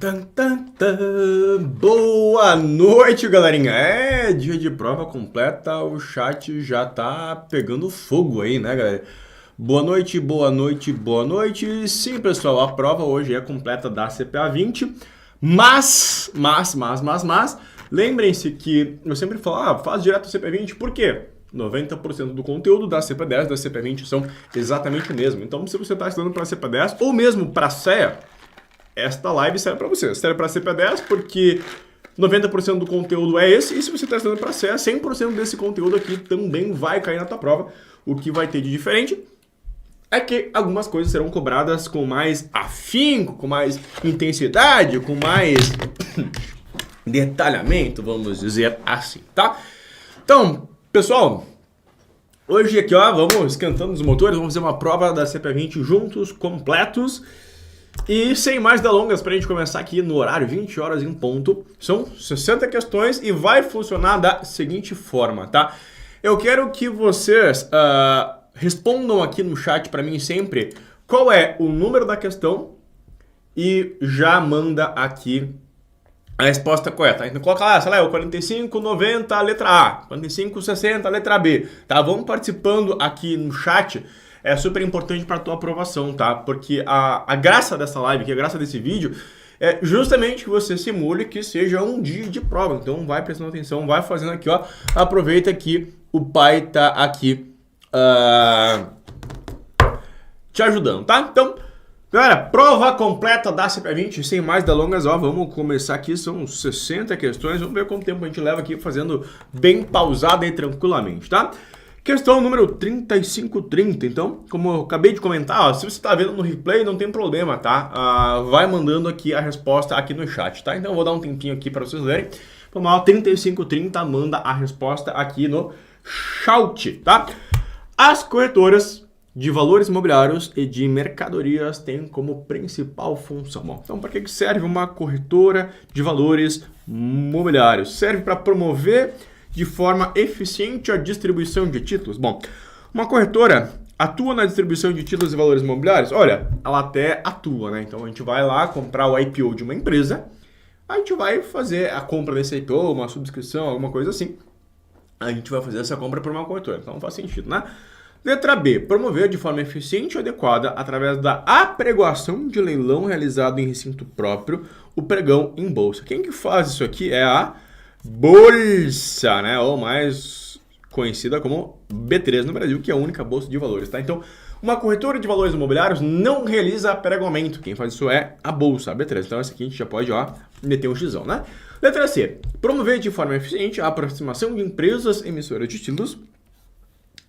Tan, tan, tan. Boa noite, galerinha. É dia de prova completa, o chat já tá pegando fogo aí, né, galera? Boa noite, boa noite, boa noite. Sim, pessoal, a prova hoje é completa da CPA 20, mas, lembrem-se que eu sempre falo, faz direto a CPA 20, por quê? 90% do conteúdo da CPA 10 e da CPA 20 são exatamente o mesmo. Então, se você está estudando para a CPA 10 ou mesmo para a CEA, esta live serve para você. Serve para a CPA 10 porque 90% do conteúdo é esse. E se você está estudando para a CEA, 100% desse conteúdo aqui também vai cair na tua prova. O que vai ter de diferente é que algumas coisas serão cobradas com mais afinco, com mais intensidade, com mais detalhamento, vamos dizer assim, tá? Então, pessoal, hoje aqui, ó, vamos esquentando os motores, vamos fazer uma prova da CPA 20 juntos, completos. E sem mais delongas, para a gente começar aqui no horário, 20 horas em ponto, são 60 questões e vai funcionar da seguinte forma, tá? Eu quero que vocês respondam aqui no chat para mim sempre qual é o número da questão e já manda aqui a resposta correta. Então coloca lá, sei lá, o 4590, letra A, 4560, letra B, tá? Vamos participando aqui no chat. É super importante para a tua aprovação, tá? Porque a graça dessa live, que a graça desse vídeo, é justamente que você simule que seja um dia de prova. Então vai prestando atenção, vai fazendo aqui, ó. Aproveita que o pai tá aqui te ajudando, tá? Então, galera, prova completa da CPA 20, sem mais delongas, ó. Vamos começar aqui, são 60 questões. Vamos ver quanto tempo a gente leva aqui fazendo bem pausado e tranquilamente, tá? Questão número 3530, então, como eu acabei de comentar, ó, se você está vendo no replay, não tem problema, tá? Vai mandando aqui a resposta aqui no chat, tá? Então eu vou dar um tempinho aqui para vocês lerem. Vamos lá, 3530, manda a resposta aqui no chat, tá? As corretoras de valores imobiliários e de mercadorias têm como principal função. Bom, então, para que serve uma corretora de valores imobiliários? Serve para promover de forma eficiente a distribuição de títulos. Bom, uma corretora atua na distribuição de títulos e valores imobiliários? Olha, ela até atua, né? Então a gente vai lá comprar o IPO de uma empresa, a gente vai fazer a compra desse IPO, uma subscrição, alguma coisa assim. A gente vai fazer essa compra por uma corretora, então não faz sentido, né? Letra B, promover de forma eficiente e adequada, através da apregoação de leilão realizado em recinto próprio, o pregão em bolsa. Quem que faz isso aqui é a Bolsa, né? Ou mais conhecida como B3 no Brasil, que é a única bolsa de valores, tá? Então, uma corretora de valores imobiliários não realiza pregamento. Quem faz isso é a Bolsa, a B3. Então, essa aqui a gente já pode, ó, meter um xizão, né? Letra C. Promover de forma eficiente a aproximação de empresas emissoras de títulos,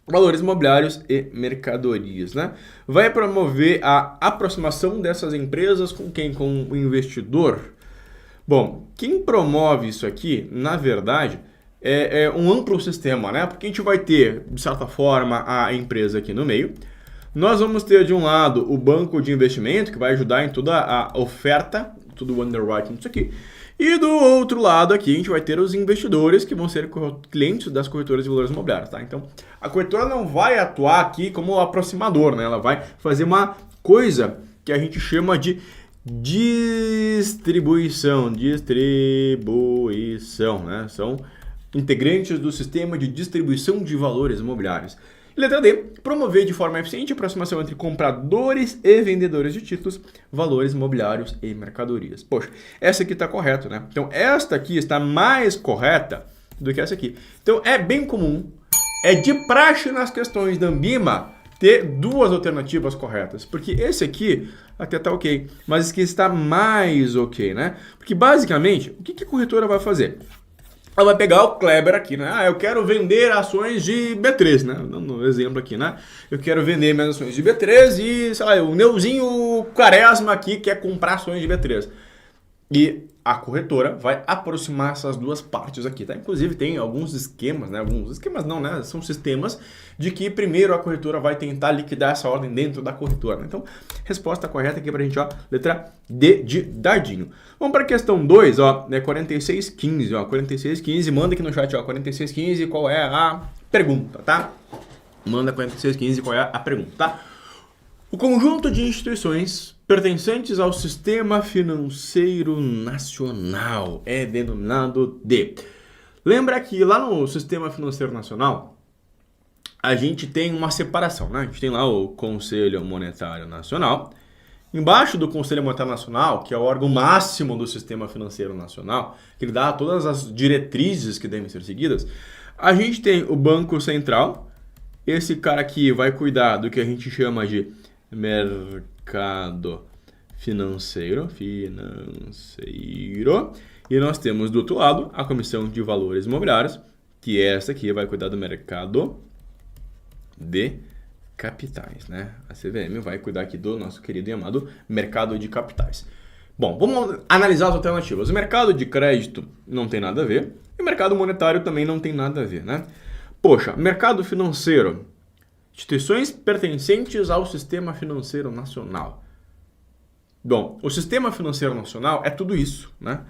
valores imobiliários e mercadorias, né? Vai promover a aproximação dessas empresas com quem? Com o investidor. Bom, quem promove isso aqui, na verdade, é um amplo sistema, né? Porque a gente vai ter, de certa forma, a empresa aqui no meio. Nós vamos ter, de um lado, o banco de investimento, que vai ajudar em toda a oferta, tudo o underwriting disso aqui. E do outro lado aqui, a gente vai ter os investidores, que vão ser clientes das corretoras de valores imobiliários, tá? Então, a corretora não vai atuar aqui como aproximador, né? Ela vai fazer uma coisa que a gente chama de distribuição, né? São integrantes do sistema de distribuição de valores imobiliários. E letra D, promover de forma eficiente a aproximação entre compradores e vendedores de títulos, valores imobiliários e mercadorias. Poxa, essa aqui está correta, né? Então, esta aqui está mais correta do que essa aqui. Então, é bem comum, é de praxe nas questões da Ambima ter duas alternativas corretas, porque esse aqui até tá ok, mas esse aqui está mais ok, né? Porque basicamente, o que a corretora vai fazer? Ela vai pegar o Kleber aqui, né? Eu quero vender ações de B3, né? No exemplo aqui, né? Eu quero vender minhas ações de B3 e, sei lá, o Neuzinho Quaresma aqui quer comprar ações de B3. E a corretora vai aproximar essas duas partes aqui, tá? Inclusive tem alguns esquemas, né? Alguns esquemas não, né? São sistemas de que primeiro a corretora vai tentar liquidar essa ordem dentro da corretora, né? Então, resposta correta aqui pra gente, ó, letra D de dadinho. Vamos para a questão 2, ó, né? 4615, ó, 4615, manda aqui no chat, ó, 4615, qual é a pergunta, tá? Manda 4615, qual é a pergunta, tá? O conjunto de instituições pertencentes ao Sistema Financeiro Nacional. É denominado de... Lembra que lá no Sistema Financeiro Nacional, a gente tem uma separação, né? A gente tem lá o Conselho Monetário Nacional. Embaixo do Conselho Monetário Nacional, que é o órgão máximo do Sistema Financeiro Nacional, que ele dá todas as diretrizes que devem ser seguidas, a gente tem o Banco Central. Esse cara aqui vai cuidar do que a gente chama de mercado financeiro. E nós temos do outro lado a Comissão de Valores Imobiliários, que essa aqui vai cuidar do mercado de capitais, né? A CVM vai cuidar aqui do nosso querido e amado mercado de capitais. Bom, vamos analisar as alternativas. O mercado de crédito não tem nada a ver e o mercado monetário também não tem nada a ver, né? Poxa, mercado financeiro, instituições pertencentes ao Sistema Financeiro Nacional. Bom, o Sistema Financeiro Nacional é tudo isso, né?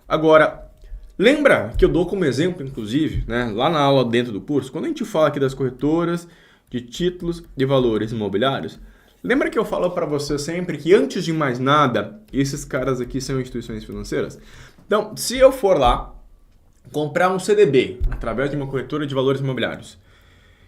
Agora, lembra que eu dou como exemplo, inclusive, né, lá na aula dentro do curso, quando a gente fala aqui das corretoras de títulos de valores imobiliários, lembra que eu falo para você sempre que, antes de mais nada, esses caras aqui são instituições financeiras? Então, se eu for lá comprar um CDB através de uma corretora de valores imobiliários,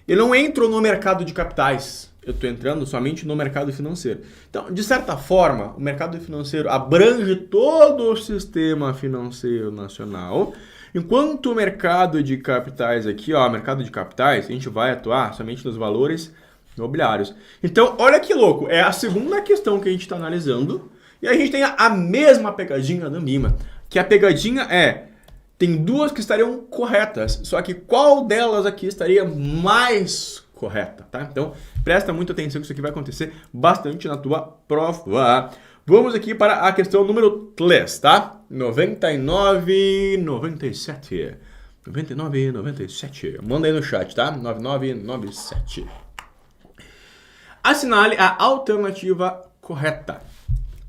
eu não entro no mercado de capitais, eu estou entrando somente no mercado financeiro. Então, de certa forma, o mercado financeiro abrange todo o sistema financeiro nacional, enquanto o mercado de capitais aqui, ó, mercado de capitais, a gente vai atuar somente nos valores imobiliários. Então, olha que louco, é a segunda questão que a gente está analisando, e a gente tem a mesma pegadinha do MIMA, que a pegadinha é, tem duas que estariam corretas, só que qual delas aqui estaria mais correta, tá? Então, presta muita atenção que isso aqui vai acontecer bastante na tua prova. Vamos aqui para a questão número 3, tá? 99,97. 99,97. Manda aí no chat, tá? 9997. Assinale a alternativa correta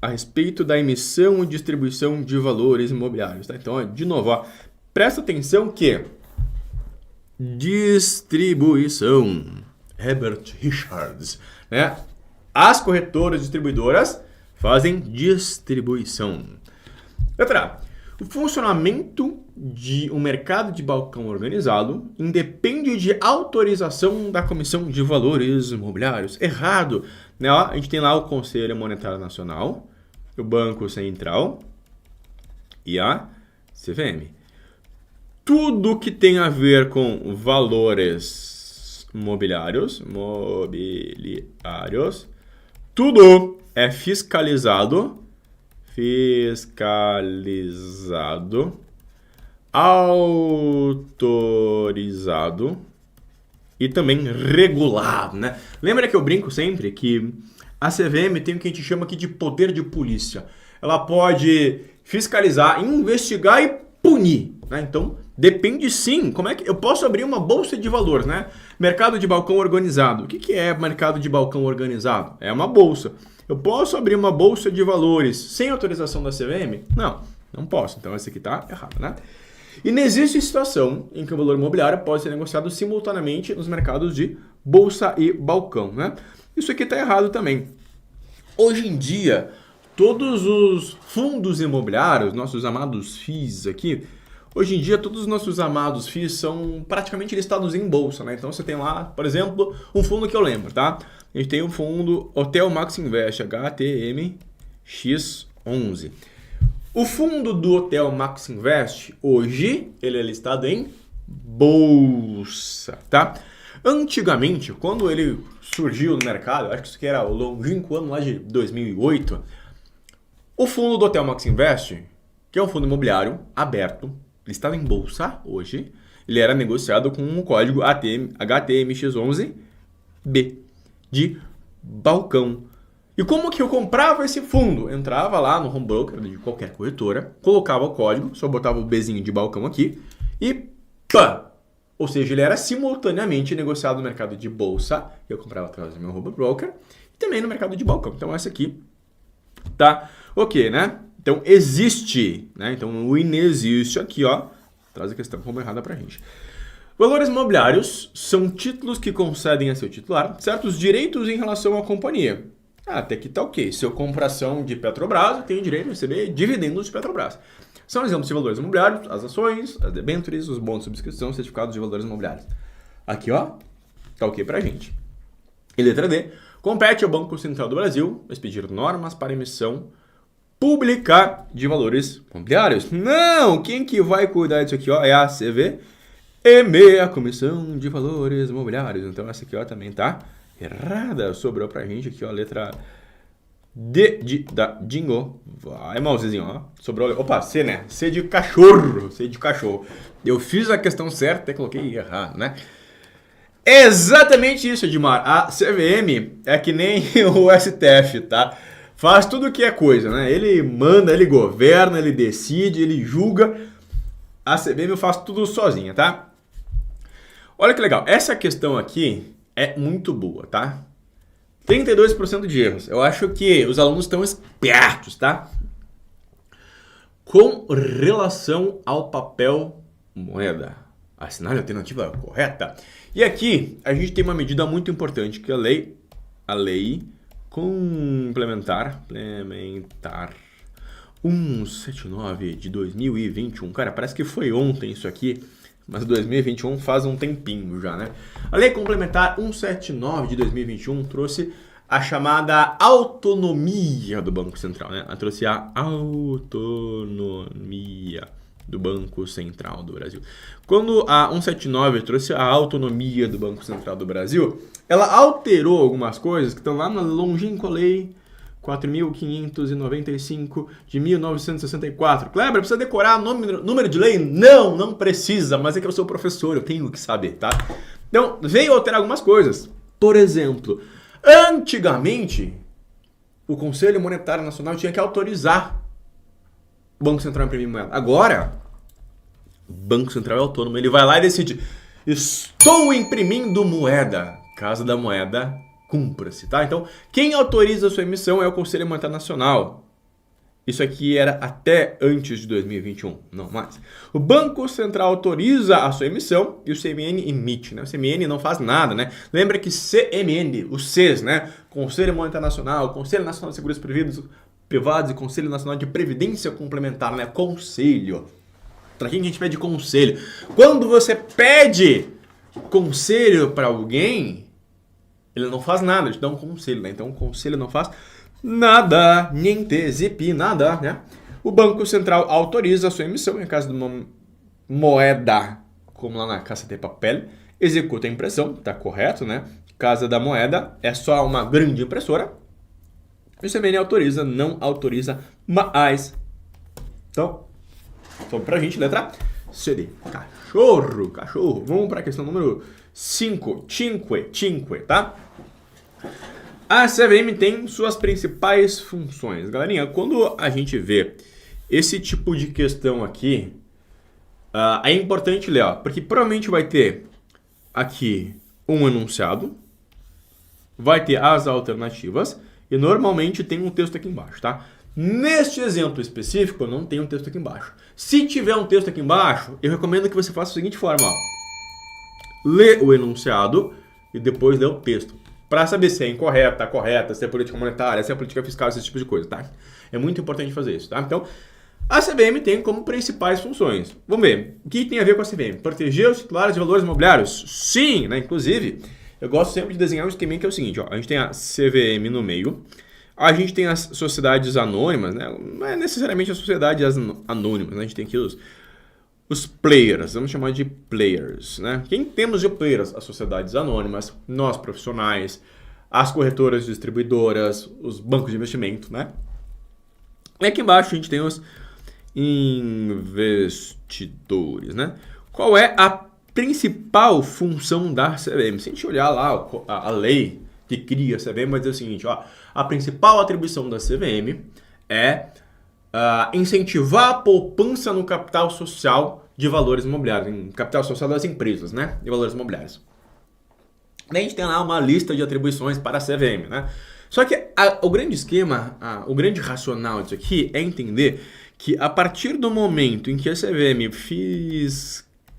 a respeito da emissão e distribuição de valores imobiliários, tá? Então, de novo, ó, presta atenção que distribuição, Herbert Richards, né? As corretoras distribuidoras fazem distribuição. Letra A. O funcionamento de um mercado de balcão organizado independe de autorização da Comissão de Valores Imobiliários. Errado. Né? Ó, a gente tem lá o Conselho Monetário Nacional, o Banco Central e a CVM. Tudo que tem a ver com valores mobiliários, tudo é fiscalizado, autorizado e também regulado, né? Lembra que eu brinco sempre que a CVM tem o que a gente chama aqui de poder de polícia. Ela pode fiscalizar, investigar e punir, né? Então, depende sim, como é que eu posso abrir uma bolsa de valores, né? Mercado de balcão organizado. O que é mercado de balcão organizado? É uma bolsa. Eu posso abrir uma bolsa de valores sem autorização da CVM? Não, não posso. Então, essa aqui tá errada, né? E não existe situação em que o valor imobiliário pode ser negociado simultaneamente nos mercados de bolsa e balcão, né? Isso aqui tá errado também. Hoje em dia, todos os fundos imobiliários, nossos amados FIIs aqui, hoje em dia todos os nossos amados FIIs são praticamente listados em bolsa, né? Então você tem lá, por exemplo, um fundo que eu lembro, tá? A gente tem o fundo Hotel Max Invest, HTMX11. O fundo do Hotel Max Invest, hoje, ele é listado em bolsa, tá? Antigamente, quando ele surgiu no mercado, acho que isso aqui era o longínquo ano lá de 2008, o fundo do Hotel Max Invest, que é um fundo imobiliário aberto, listado em bolsa hoje, ele era negociado com um código HTMX11B de balcão. E como que eu comprava esse fundo? Entrava lá no home broker de qualquer corretora, colocava o código, só botava o Bzinho de balcão aqui e pá! Ou seja, ele era simultaneamente negociado no mercado de bolsa, eu comprava através do meu home broker, e também no mercado de balcão. Então essa aqui tá ok, né? Então existe, né? Então o inexiste aqui, ó, traz a questão como errada pra gente. Valores imobiliários são títulos que concedem a seu titular certos direitos em relação à companhia. Até que tá ok. Se eu compro ação de Petrobras, eu tenho direito a receber dividendos de Petrobras. São exemplos de valores imobiliários, as ações, as debêntures, os bons de subscrição, certificados de valores imobiliários. Aqui, ó, tá ok pra gente. E letra D, compete ao Banco Central do Brasil expedir normas para emissão pública de valores imobiliários. Não! Quem que vai cuidar disso aqui, ó, é a CVM, a Comissão de Valores Imobiliários. Então essa aqui, ó, também tá errada. Sobrou pra gente aqui, ó, a letra D da Dingo. Vai, mousezinho, ó. Sobrou. Opa, C, né? C de cachorro. C de cachorro. Eu fiz a questão certa, até coloquei errado, né? Exatamente isso, Edmar. A CVM é que nem o STF, tá? Faz tudo o que é coisa, né? Ele manda, ele governa, ele decide, ele julga. A CVM faz tudo sozinha, tá? Olha que legal. Essa questão aqui é muito boa, tá? 32% de erros. Eu acho que os alunos estão espertos, tá? Com relação ao papel moeda. Assinar a alternativa correta. E aqui a gente tem uma medida muito importante, que é a lei complementar 179 de 2021. Cara, parece que foi ontem isso aqui, mas 2021 faz um tempinho já, né? A lei complementar 179 de 2021 trouxe a chamada autonomia do Banco Central, né? Ela trouxe a autonomia do Banco Central do Brasil. Quando a 179 trouxe a autonomia do Banco Central do Brasil, ela alterou algumas coisas que estão lá na longínqua lei 4.595 de 1964. Kleber, precisa decorar número de lei? Não, não precisa, mas é que eu sou professor, eu tenho que saber, tá? Então, veio alterar algumas coisas. Por exemplo, antigamente, o Conselho Monetário Nacional tinha que autorizar o Banco Central a imprimir moeda. Agora, o Banco Central é autônomo, ele vai lá e decide: estou imprimindo moeda. Caso da moeda, cumpra-se, tá? Então, quem autoriza a sua emissão é o Conselho Monetário Nacional. Isso aqui era até antes de 2021, não mais. O Banco Central autoriza a sua emissão e o CMN emite, né? O CMN não faz nada, né? Lembra que CMN, os Cs, né? Conselho Monetário Nacional, Conselho Nacional de Seguros Privados e Conselho Nacional de Previdência Complementar, né? Conselho. Para quem a gente pede conselho? Quando você pede conselho para alguém, ele não faz nada, ele te dá um conselho, né? Então o conselho não faz nada, niente, zipi, nada, né? O Banco Central autoriza a sua emissão em caso de uma moeda, como lá na Casa de Papel, executa a impressão, tá correto, né? Casa da moeda é só uma grande impressora. O CMN autoriza, não autoriza mais. Então, sobe pra gente, letra C de cachorro, cachorro. Vamos para a questão número 5, cinque, tá? A CVM tem suas principais funções. Galerinha, quando a gente vê esse tipo de questão aqui, é importante ler, ó, porque provavelmente vai ter aqui um enunciado, vai ter as alternativas e normalmente tem um texto aqui embaixo, tá? Neste exemplo específico, não tem um texto aqui embaixo. Se tiver um texto aqui embaixo, eu recomendo que você faça da seguinte forma, ó. Lê o enunciado e depois lê o texto. Para saber se é incorreta, correta, se é política monetária, se é política fiscal, esse tipo de coisa, tá? É muito importante fazer isso, tá? Então, a CVM tem como principais funções. Vamos ver. O que tem a ver com a CVM? Proteger os titulares de valores imobiliários? Sim, né? Inclusive, eu gosto sempre de desenhar um esqueminha que é o seguinte, ó. A gente tem a CVM no meio. A gente tem as sociedades anônimas, né? Não é necessariamente as sociedades anônimas, né? A gente tem aqui os players, vamos chamar de players, né? Quem temos de players? As sociedades anônimas, nós profissionais, as corretoras distribuidoras, os bancos de investimento, né? E aqui embaixo a gente tem os investidores, né? Qual é a principal função da CVM? Se a gente olhar lá a lei que cria a CVM, vai dizer o seguinte, ó, a principal atribuição da CVM é incentivar a poupança no capital social de valores imobiliários, em capital social das empresas, né, de valores imobiliários. Daí a gente tem lá uma lista de atribuições para a CVM, né? Só que o grande esquema, o grande racional disso aqui é entender que a partir do momento em que a CVM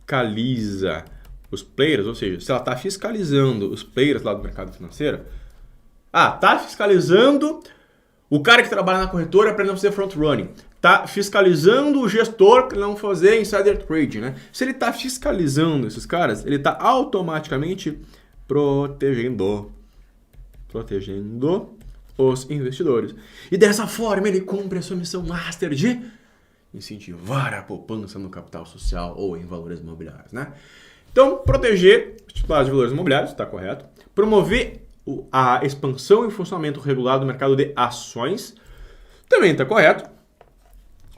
fiscaliza os players, ou seja, se ela está fiscalizando os players lá do mercado financeiro, tá fiscalizando o cara que trabalha na corretora para ele não fazer front-running. Tá fiscalizando o gestor para não fazer insider trade, né? Se ele tá fiscalizando esses caras, ele tá automaticamente protegendo os investidores. E dessa forma ele cumpre a sua missão master de incentivar a poupança no capital social ou em valores imobiliários, né? Então, proteger os titulares de valores imobiliários, está correto. Promover a expansão e funcionamento regulado do mercado de ações, também está correto.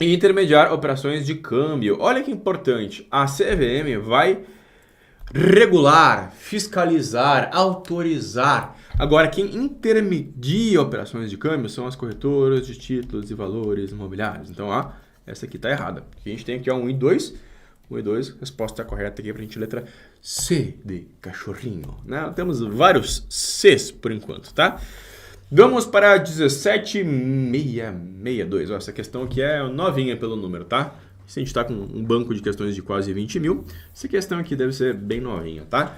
E intermediar operações de câmbio. Olha que importante, a CVM vai regular, fiscalizar, autorizar. Agora, quem intermedia operações de câmbio são as corretoras de títulos e valores imobiliários. Então, essa aqui está errada. A gente tem aqui 1 e 2. 1 e 2, resposta correta aqui para a gente, letra C de cachorrinho. Né? Temos vários Cs por enquanto, tá? Vamos para 17662. Essa questão aqui é novinha pelo número, tá? Se a gente está com um banco de questões de quase 20 mil, essa questão aqui deve ser bem novinha, tá?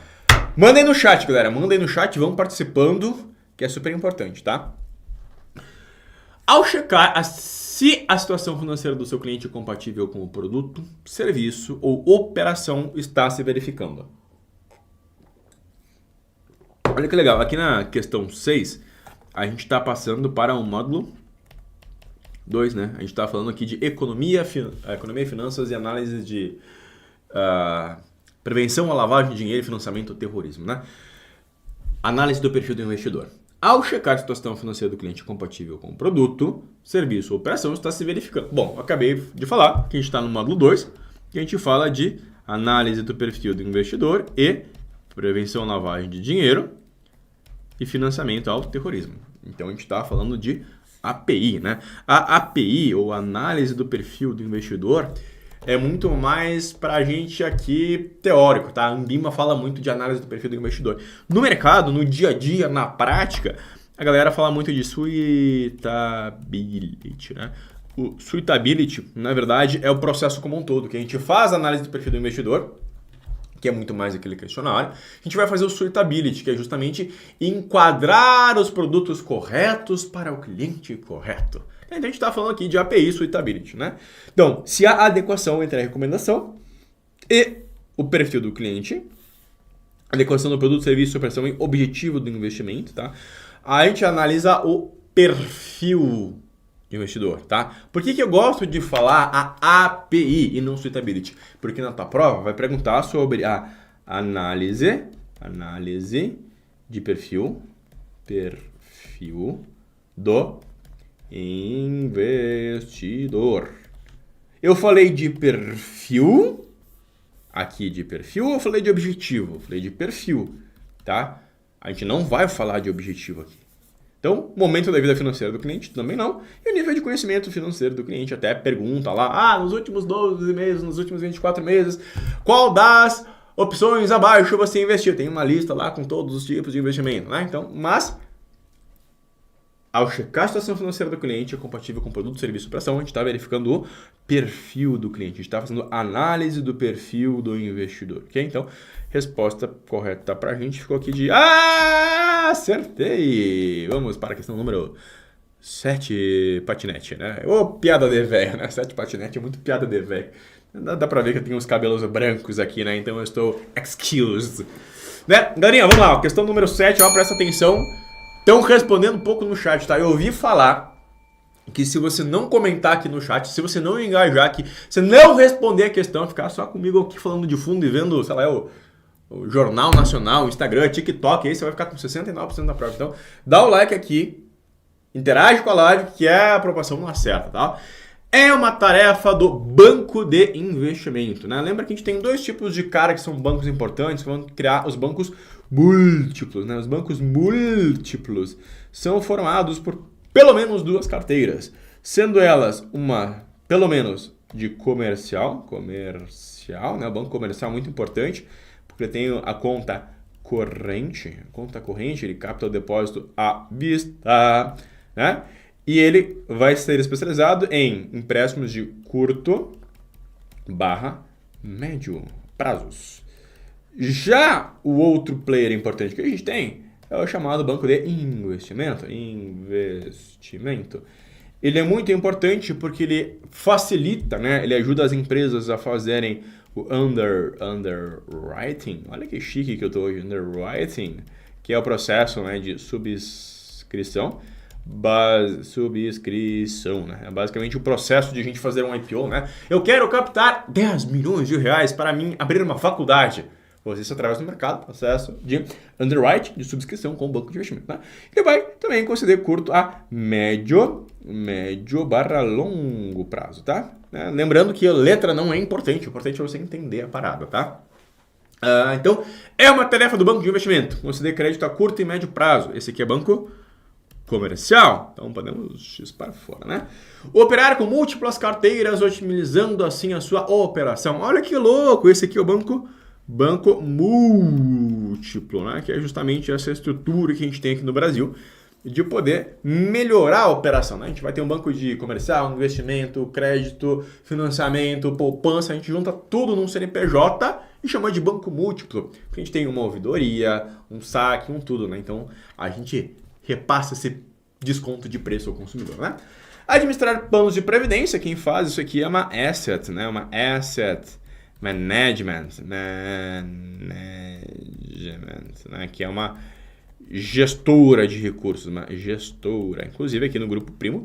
Mandem no chat, galera. Mandem no chat, vão participando, que é super importante, tá? Ao checar se a situação financeira do seu cliente é compatível com o produto, serviço ou operação está se verificando. Olha que legal. Aqui na questão 6, a gente está passando para um módulo 2, né? A gente está falando aqui de economia, finanças e análise de prevenção à lavagem de dinheiro e financiamento do terrorismo, né? Análise do perfil do investidor. Ao checar a situação financeira do cliente compatível com o produto, serviço ou operação, está se verificando. Bom, eu acabei de falar que a gente está no módulo 2, que a gente fala de análise do perfil do investidor e prevenção à lavagem de dinheiro e financiamento ao terrorismo. Então a gente está falando de API, né? A API, ou análise do perfil do investidor, é muito mais para a gente aqui teórico, tá? A Ambima fala muito de análise do perfil do investidor. No mercado, no dia a dia, na prática, a galera fala muito de suitability, né? O suitability, na verdade, é o processo como um todo, que a gente faz a análise do perfil do investidor, que é muito mais aquele questionário. A gente vai fazer o suitability, que é justamente enquadrar os produtos corretos para o cliente correto. Então a gente está falando aqui de API suitability, né? Então, se há adequação entre a recomendação e o perfil do cliente, adequação do produto, serviço, operação e objetivo do investimento, tá? A gente analisa o perfil do investidor, tá? Por que eu gosto de falar a API e não suitability? Porque na tua prova vai perguntar sobre a análise de perfil do investidor. Eu falei de perfil, aqui de perfil, ou eu falei de objetivo? Eu falei de perfil, tá? A gente não vai falar de objetivo aqui. Então, momento da vida financeira do cliente, também não. E o nível de conhecimento financeiro do cliente, até pergunta lá, nos últimos 12 meses, nos últimos 24 meses, qual das opções abaixo você investiu? Tem uma lista lá com todos os tipos de investimento, né? Então, mas ao checar a situação financeira do cliente, é compatível com produto, serviço, operação, a gente está verificando o perfil do cliente. A gente está fazendo análise do perfil do investidor, ok? Então, resposta correta para a gente ficou aqui de... acertei! Vamos para a questão número 7, patinete, né? Ô, piada de velho, né? 7 patinete é muito piada de velho. Dá para ver que eu tenho uns cabelos brancos aqui, né? Então eu estou excused. Né? Galerinha, vamos lá. Questão número 7, ó, presta atenção. Estão respondendo um pouco no chat, tá? Eu ouvi falar que se você não comentar aqui no chat, se você não engajar aqui, se não responder a questão, ficar só comigo aqui falando de fundo e vendo, sei lá, o Jornal Nacional, Instagram, TikTok, aí você vai ficar com 69% da prova. Então, dá o like aqui, interage com a live, que é a aprovação não acerta, tá? É uma tarefa do banco de investimento, né? Lembra que a gente tem dois tipos de cara que são bancos importantes, que vão criar os bancos múltiplos, né? Os bancos múltiplos são formados por pelo menos duas carteiras, sendo elas uma, pelo menos, de comercial, né? O banco comercial é muito importante, porque tem a conta corrente, ele capta o depósito à vista, né? E ele vai ser especializado em empréstimos de curto / médio prazos. Já o outro player importante que a gente tem é o chamado banco de investimento. Ele é muito importante porque ele facilita, né? Ele ajuda as empresas a fazerem o underwriting. Olha que chique que eu tô hoje, underwriting, que é o processo, né, de subscrição, né? É basicamente o processo de a gente fazer um IPO, né? Eu quero captar 10 milhões de reais para mim abrir uma faculdade. Você através do mercado, processo de underwriting, de subscrição com o banco de investimento, né? Ele vai também conceder curto a médio barra longo prazo, tá? Lembrando que a letra não é importante, o importante é você entender a parada, tá? Então, é uma tarefa do banco de investimento, conceder crédito a curto e médio prazo. Esse aqui é banco comercial, então podemos X para fora, né? Operar com múltiplas carteiras, otimizando assim a sua operação. Olha que louco, esse aqui é o banco múltiplo, né? Que é justamente essa estrutura que a gente tem aqui no Brasil de poder melhorar a operação, né? A gente vai ter um banco de comercial, investimento, crédito, financiamento, poupança, a gente junta tudo num CNPJ e chama de banco múltiplo, porque a gente tem uma ouvidoria, um saque, um tudo, né? Então a gente repassa esse desconto de preço ao consumidor, né? Administrar planos de previdência, quem faz isso aqui é uma asset, né? Uma asset management, né? Que é uma gestora de recursos, uma gestora. Inclusive aqui no Grupo Primo,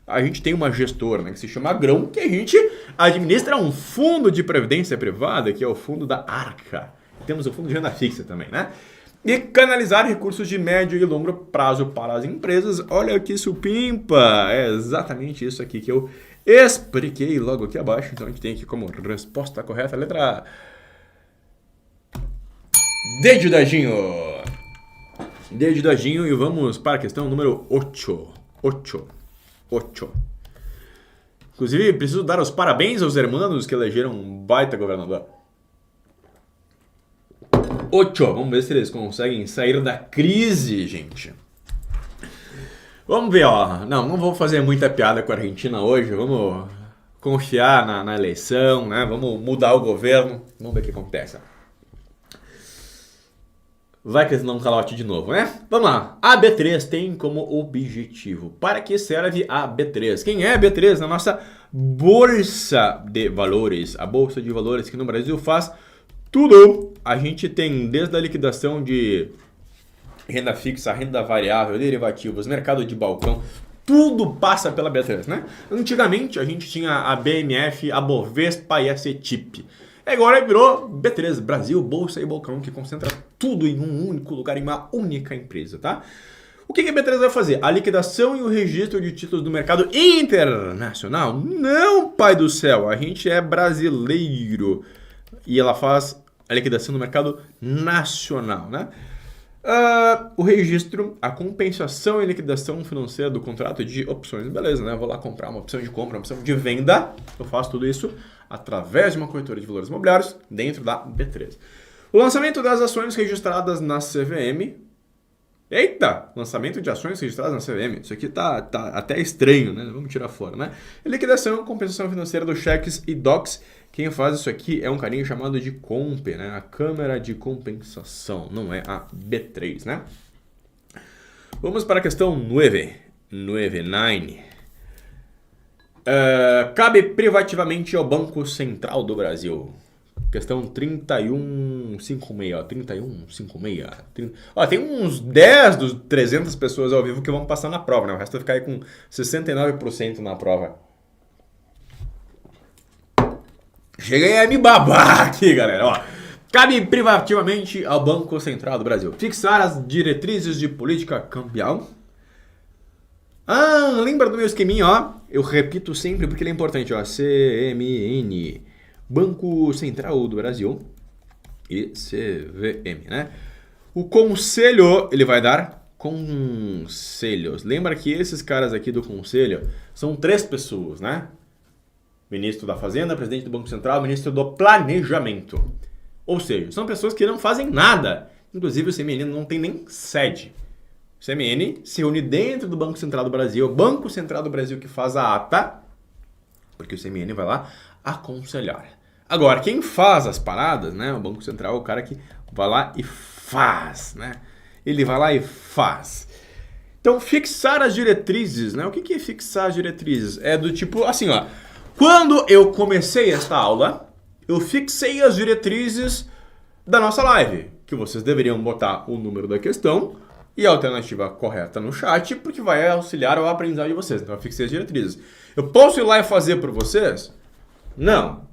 a gente tem uma gestora, né, que se chama Grão, que a gente administra um fundo de previdência privada, que é o fundo da Arca. Temos o fundo de renda fixa também, né? E canalizar recursos de médio e longo prazo para as empresas. Olha que supimpa! É exatamente isso aqui que eu expliquei logo aqui abaixo. Então a gente tem aqui como resposta correta a letra D de dadinho. D de dadinho e vamos para a questão número 8. Inclusive, preciso dar os parabéns aos hermanos que elegeram um baita governador. 8. Vamos ver se eles conseguem sair da crise, gente. Vamos ver, ó. Não vou fazer muita piada com a Argentina hoje. Vamos confiar na eleição, né? Vamos mudar o governo. Vamos ver o que acontece. Vai que eles não calote de novo, né? Vamos lá. A B3 tem como objetivo. Para que serve a B3? Quem é a B3? Na nossa Bolsa de Valores. A Bolsa de Valores que no Brasil faz tudo. A gente tem desde a liquidação de renda fixa, renda variável, derivativos, mercado de balcão. Tudo passa pela B3, né? Antigamente a gente tinha a BMF, a Bovespa e a CETIP. Agora virou B3, Brasil, Bolsa e Balcão, que concentra tudo em um único lugar, em uma única empresa, tá? O que a B3 vai fazer? A liquidação e o registro de títulos do mercado internacional? Não, pai do céu, a gente é brasileiro e ela faz a liquidação do mercado nacional, né? O registro, a compensação e liquidação financeira do contrato de opções. Beleza, né? Eu vou lá comprar uma opção de compra, uma opção de venda. Eu faço tudo isso através de uma corretora de valores imobiliários dentro da B3. O lançamento das ações registradas na CVM. Eita! Lançamento de ações registradas na CVM. Isso aqui tá até estranho, né? Vamos tirar fora, né? E liquidação, compensação financeira dos cheques e DOCs. Quem faz isso aqui é um carinha chamado de Comp, né? A Câmara de Compensação, não é a B3, né? Vamos para a questão 9. Cabe privativamente ao Banco Central do Brasil. Questão 3156, ó, 3156. Ó, tem uns 10 dos 300 pessoas ao vivo que vão passar na prova, né? O resto vai ficar aí com 69% na prova. Cheguei a me babar aqui, galera. Ó, cabe privativamente ao Banco Central do Brasil fixar as diretrizes de política cambial. Lembra do meu esqueminha, ó? Eu repito sempre porque ele é importante, ó. CMN, Banco Central do Brasil e CVM, né? O conselho, ele vai dar conselhos. Lembra que esses caras aqui do conselho são 3 pessoas, né? Ministro da Fazenda, presidente do Banco Central, ministro do Planejamento. Ou seja, são pessoas que não fazem nada. Inclusive o CMN não tem nem sede. O CMN se reúne dentro do Banco Central do Brasil. O Banco Central do Brasil que faz a ata, porque o CMN vai lá aconselhar. Agora, quem faz as paradas, né? O Banco Central é o cara que vai lá e faz, né? ele vai lá e faz. Então, fixar as diretrizes, né? O que é fixar as diretrizes? É do tipo, assim, ó. Quando eu comecei esta aula, eu fixei as diretrizes da nossa live, que vocês deveriam botar o número da questão e a alternativa correta no chat, porque vai auxiliar ao aprendizado de vocês. Então, eu fixei as diretrizes. Eu posso ir lá e fazer por vocês? Não.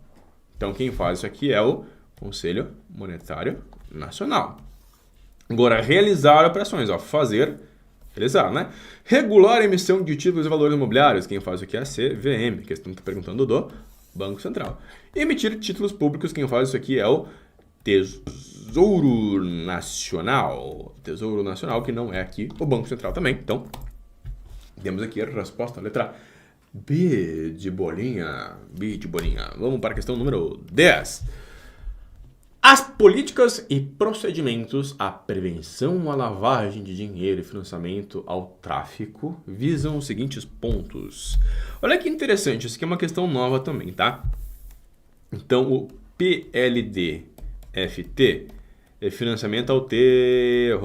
Então, quem faz isso aqui é o Conselho Monetário Nacional. Agora, realizar operações, ó, fazer, realizar, né? Regular a emissão de títulos e valores imobiliários, quem faz isso aqui é a CVM, que estão perguntando do Banco Central. Emitir títulos públicos, quem faz isso aqui é o Tesouro Nacional. Tesouro Nacional, que não é aqui o Banco Central também. Então, temos aqui a resposta, letra B de bolinha. B de bolinha. Vamos para a questão número 10. As políticas e procedimentos à prevenção à lavagem de dinheiro e financiamento ao tráfico visam os seguintes pontos. Olha que interessante, isso aqui é uma questão nova também, tá? Então, o PLD-FT é financiamento ao terrorismo,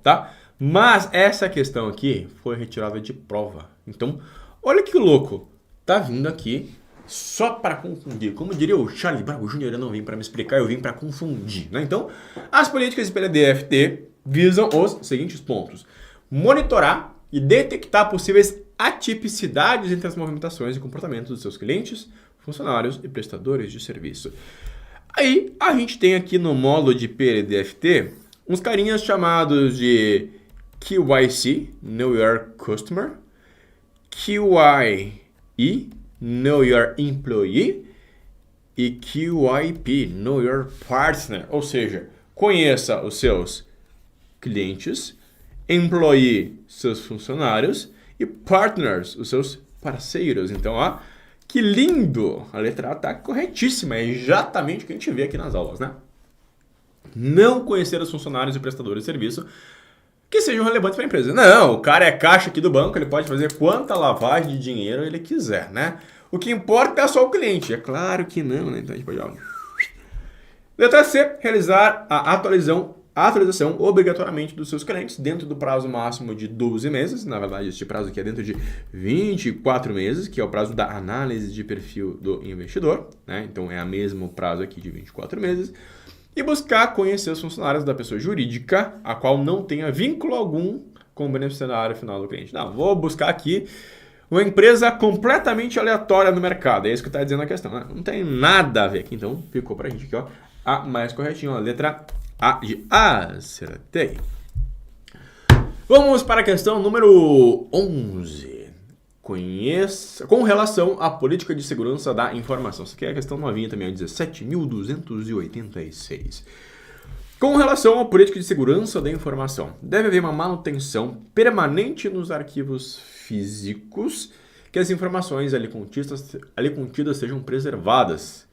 tá? Mas essa questão aqui foi retirada de prova. Então, olha que louco. Tá vindo aqui só para confundir. Como diria o Charlie Bravo Jr., eu não vim para me explicar, eu vim para confundir, né? Então, as políticas de PLD-FT visam os seguintes pontos. Monitorar e detectar possíveis atipicidades entre as movimentações e comportamentos dos seus clientes, funcionários e prestadores de serviço. Aí, a gente tem aqui no módulo de PLD-FT uns carinhas chamados de QYC, Know Your Customer, QYE, Know Your Employee, e QYP, Know Your Partner. Ou seja, conheça os seus clientes, employee, seus funcionários, e partners, os seus parceiros. Então, ó, que lindo! A letra A está corretíssima, é exatamente o que a gente vê aqui nas aulas, né? Não conhecer os funcionários e prestadores de serviço que sejam relevantes para a empresa. Não, o cara é caixa aqui do banco, ele pode fazer quanta lavagem de dinheiro ele quiser, né? O que importa é só o cliente. É claro que não, né? Então a gente pode... Letra C, realizar a atualização obrigatoriamente dos seus clientes dentro do prazo máximo de 12 meses. Na verdade, este prazo aqui é dentro de 24 meses, que é o prazo da análise de perfil do investidor, né? Então é o mesmo prazo aqui de 24 meses. E buscar conhecer os funcionários da pessoa jurídica, a qual não tenha vínculo algum com o beneficiário final do cliente. Não, vou buscar aqui uma empresa completamente aleatória no mercado. É isso que está dizendo a questão, né? Não tem nada a ver aqui. Então, ficou pra gente aqui, ó, a mais corretinho, a letra A de acertei. Vamos para a questão número 11. Com relação à política de segurança da informação. Isso aqui é a questão novinha também, 17.286. Com relação à política de segurança da informação, deve haver uma manutenção permanente nos arquivos físicos que as informações ali contidas sejam preservadas,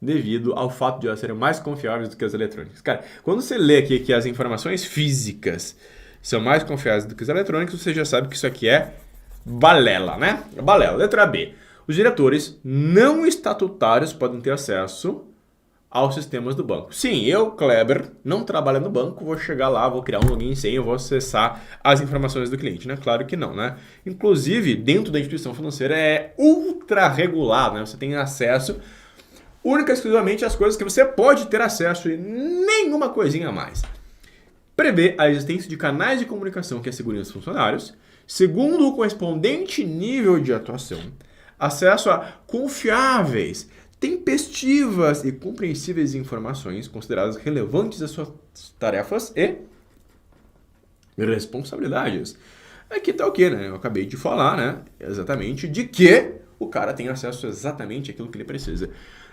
devido ao fato de elas serem mais confiáveis do que as eletrônicas. Cara, quando você lê aqui que as informações físicas são mais confiáveis do que as eletrônicas, você já sabe que isso aqui é balela, né? Balela. Letra B. Os diretores não estatutários podem ter acesso aos sistemas do banco. Sim, eu, Kleber, não trabalho no banco, vou chegar lá, vou criar um login e senha, vou acessar as informações do cliente, né? Claro que não, né? Inclusive, dentro da instituição financeira é ultra regular, né? Você tem acesso única e exclusivamente às coisas que você pode ter acesso e nenhuma coisinha a mais. Prevê a existência de canais de comunicação que assegurem os funcionários, segundo o correspondente nível de atuação, acesso a confiáveis, tempestivas e compreensíveis informações consideradas relevantes às suas tarefas e responsabilidades. Aqui tá o que, né? Eu acabei de falar, né? Exatamente de que o cara tem acesso exatamente àquilo que ele precisa.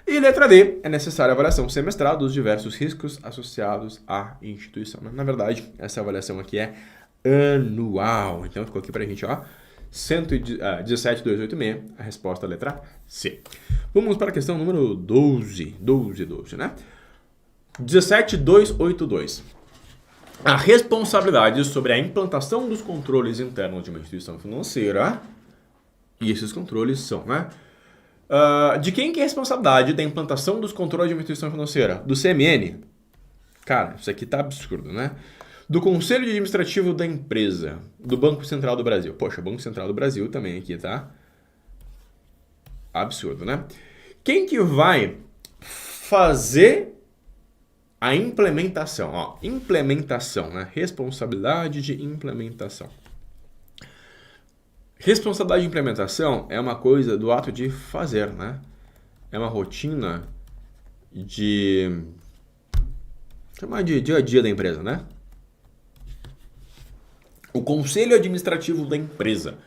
E letra D, é necessária a avaliação semestral dos diversos riscos associados à instituição. Na verdade, essa avaliação aqui é anual. Então ficou aqui pra gente, ó, 117.286, a resposta é a letra C. Vamos para a questão número 12, né? 17.282. A responsabilidade sobre a implantação dos controles internos de uma instituição financeira, e esses controles são, né? De quem que é a responsabilidade da implantação dos controles de uma instituição financeira? Do CMN? Cara, isso aqui tá absurdo, né? Do Conselho Administrativo da Empresa, do Banco Central do Brasil. Poxa, Banco Central do Brasil também aqui, tá? Absurdo, né? Quem que vai fazer a implementação? Ó, implementação, né? Responsabilidade de implementação. Responsabilidade de implementação é uma coisa do ato de fazer, né? É uma rotina de... chamar de dia a dia da empresa, né? O Conselho Administrativo da Empresa.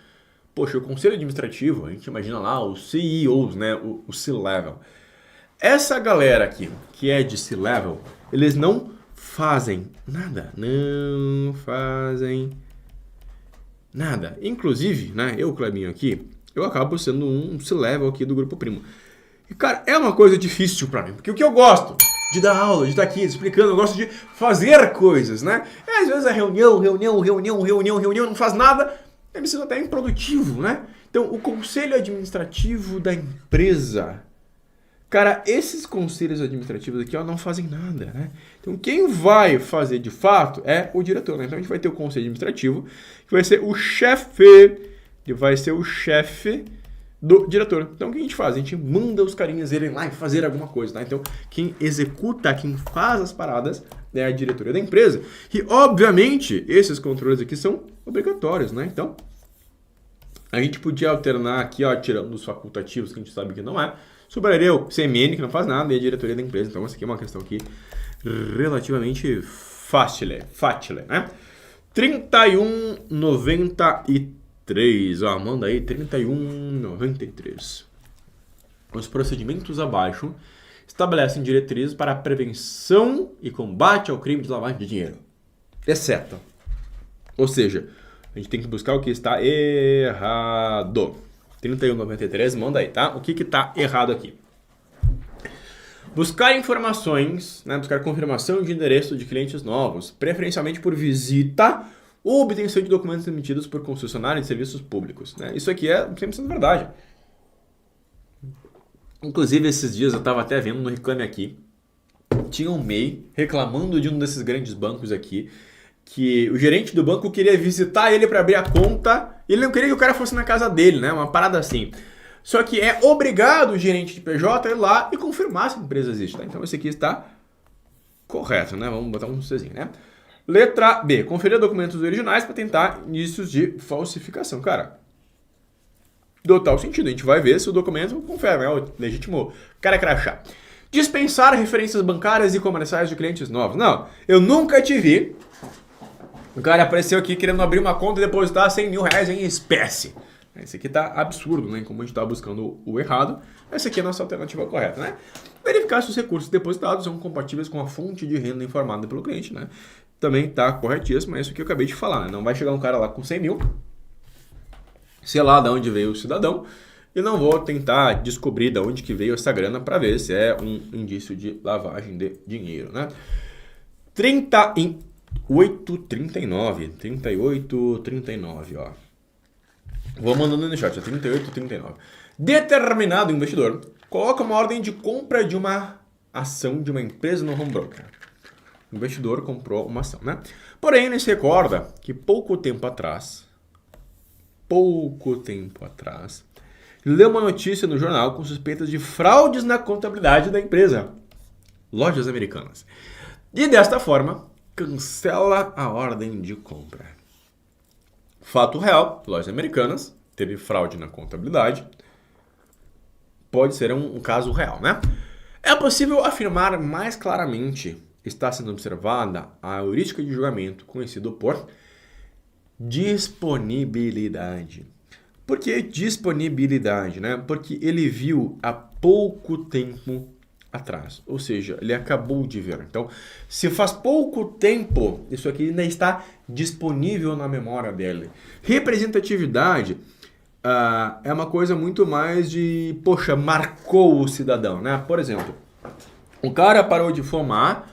Poxa, o Conselho Administrativo, a gente imagina lá os CEOs, né? O C-Level. Essa galera aqui, que é de C-Level, eles não fazem nada. Não fazem nada. Inclusive, né? Eu, Clebinho aqui, eu acabo sendo um C-Level aqui do Grupo Primo. E, cara, é uma coisa difícil pra mim. Porque o que eu gosto de dar aula, de estar aqui explicando, eu gosto de fazer coisas, né? E, às vezes a reunião, não faz nada, é preciso até improdutivo, né? Então, o Conselho Administrativo da Empresa. Cara, esses conselhos administrativos aqui, ó, não fazem nada, né? Então, quem vai fazer de fato é o diretor, né? Então, a gente vai ter o Conselho Administrativo, que vai ser o chefe, do diretor. Então, o que a gente faz? A gente manda os carinhas irem lá e fazer alguma coisa, tá? Então, quem executa, quem faz as paradas é a diretoria da empresa. E, obviamente, esses controles aqui são obrigatórios, né? Então, a gente podia alternar aqui, ó, tirando os facultativos, que a gente sabe que não é. Sobraria o CMN, que não faz nada, e a diretoria da empresa. Então, essa aqui é uma questão aqui relativamente fácil, né? 3193, ó, manda aí, 3193. Os procedimentos abaixo estabelecem diretrizes para a prevenção e combate ao crime de lavagem de dinheiro, exceto. Ou seja, a gente tem que buscar o que está errado. 3193, manda aí, tá? O que está errado aqui? Buscar informações, né? Buscar confirmação de endereço de clientes novos, preferencialmente por visita ou obtenção de documentos emitidos por concessionários de serviços públicos, né? Isso aqui é 100% verdade. Inclusive, esses dias eu estava até vendo no Reclame Aqui, tinha um MEI reclamando de um desses grandes bancos aqui, que o gerente do banco queria visitar ele para abrir a conta, e ele não queria que o cara fosse na casa dele, né? Uma parada assim. Só que é obrigado o gerente de PJ a ir lá e confirmar se a empresa existe, tá? Então esse aqui está correto, né? Vamos botar um Czinho, né? Letra B. Conferir documentos originais para tentar indícios de falsificação. Cara, do tal sentido. A gente vai ver se o documento confere, né? O legítimo cara crachá. Dispensar referências bancárias e comerciais de clientes novos. Não, eu nunca te vi. O cara apareceu aqui querendo abrir uma conta e depositar 100 mil reais em espécie. Esse aqui tá absurdo, né? Como a gente tá buscando o errado, essa aqui é a nossa alternativa correta, né? Verificar se os recursos depositados são compatíveis com a fonte de renda informada pelo cliente, né? Também tá corretíssimo, é isso que eu acabei de falar, né? Não vai chegar um cara lá com 100 mil, sei lá de onde veio o cidadão, e não vou tentar descobrir de onde que veio essa grana para ver se é um indício de lavagem de dinheiro, né? 3839, ó. Vou mandando no chat, 3839. Determinado investidor coloca uma ordem de compra de uma ação de uma empresa no home broker. O investidor comprou uma ação, né? Porém, ele se recorda que pouco tempo atrás, leu uma notícia no jornal com suspeitas de fraudes na contabilidade da empresa, Lojas Americanas. E desta forma, cancela a ordem de compra. Fato real, Lojas Americanas teve fraude na contabilidade. Pode ser um caso real, né? É possível afirmar mais claramente, está sendo observada a heurística de julgamento conhecido por disponibilidade. Por que disponibilidade, né? Porque ele viu há pouco tempo atrás, ou seja, ele acabou de ver. Então, se faz pouco tempo, isso aqui ainda está disponível na memória dele. Representatividade é uma coisa muito mais de, poxa, marcou o cidadão, né? Por exemplo, o cara parou de fumar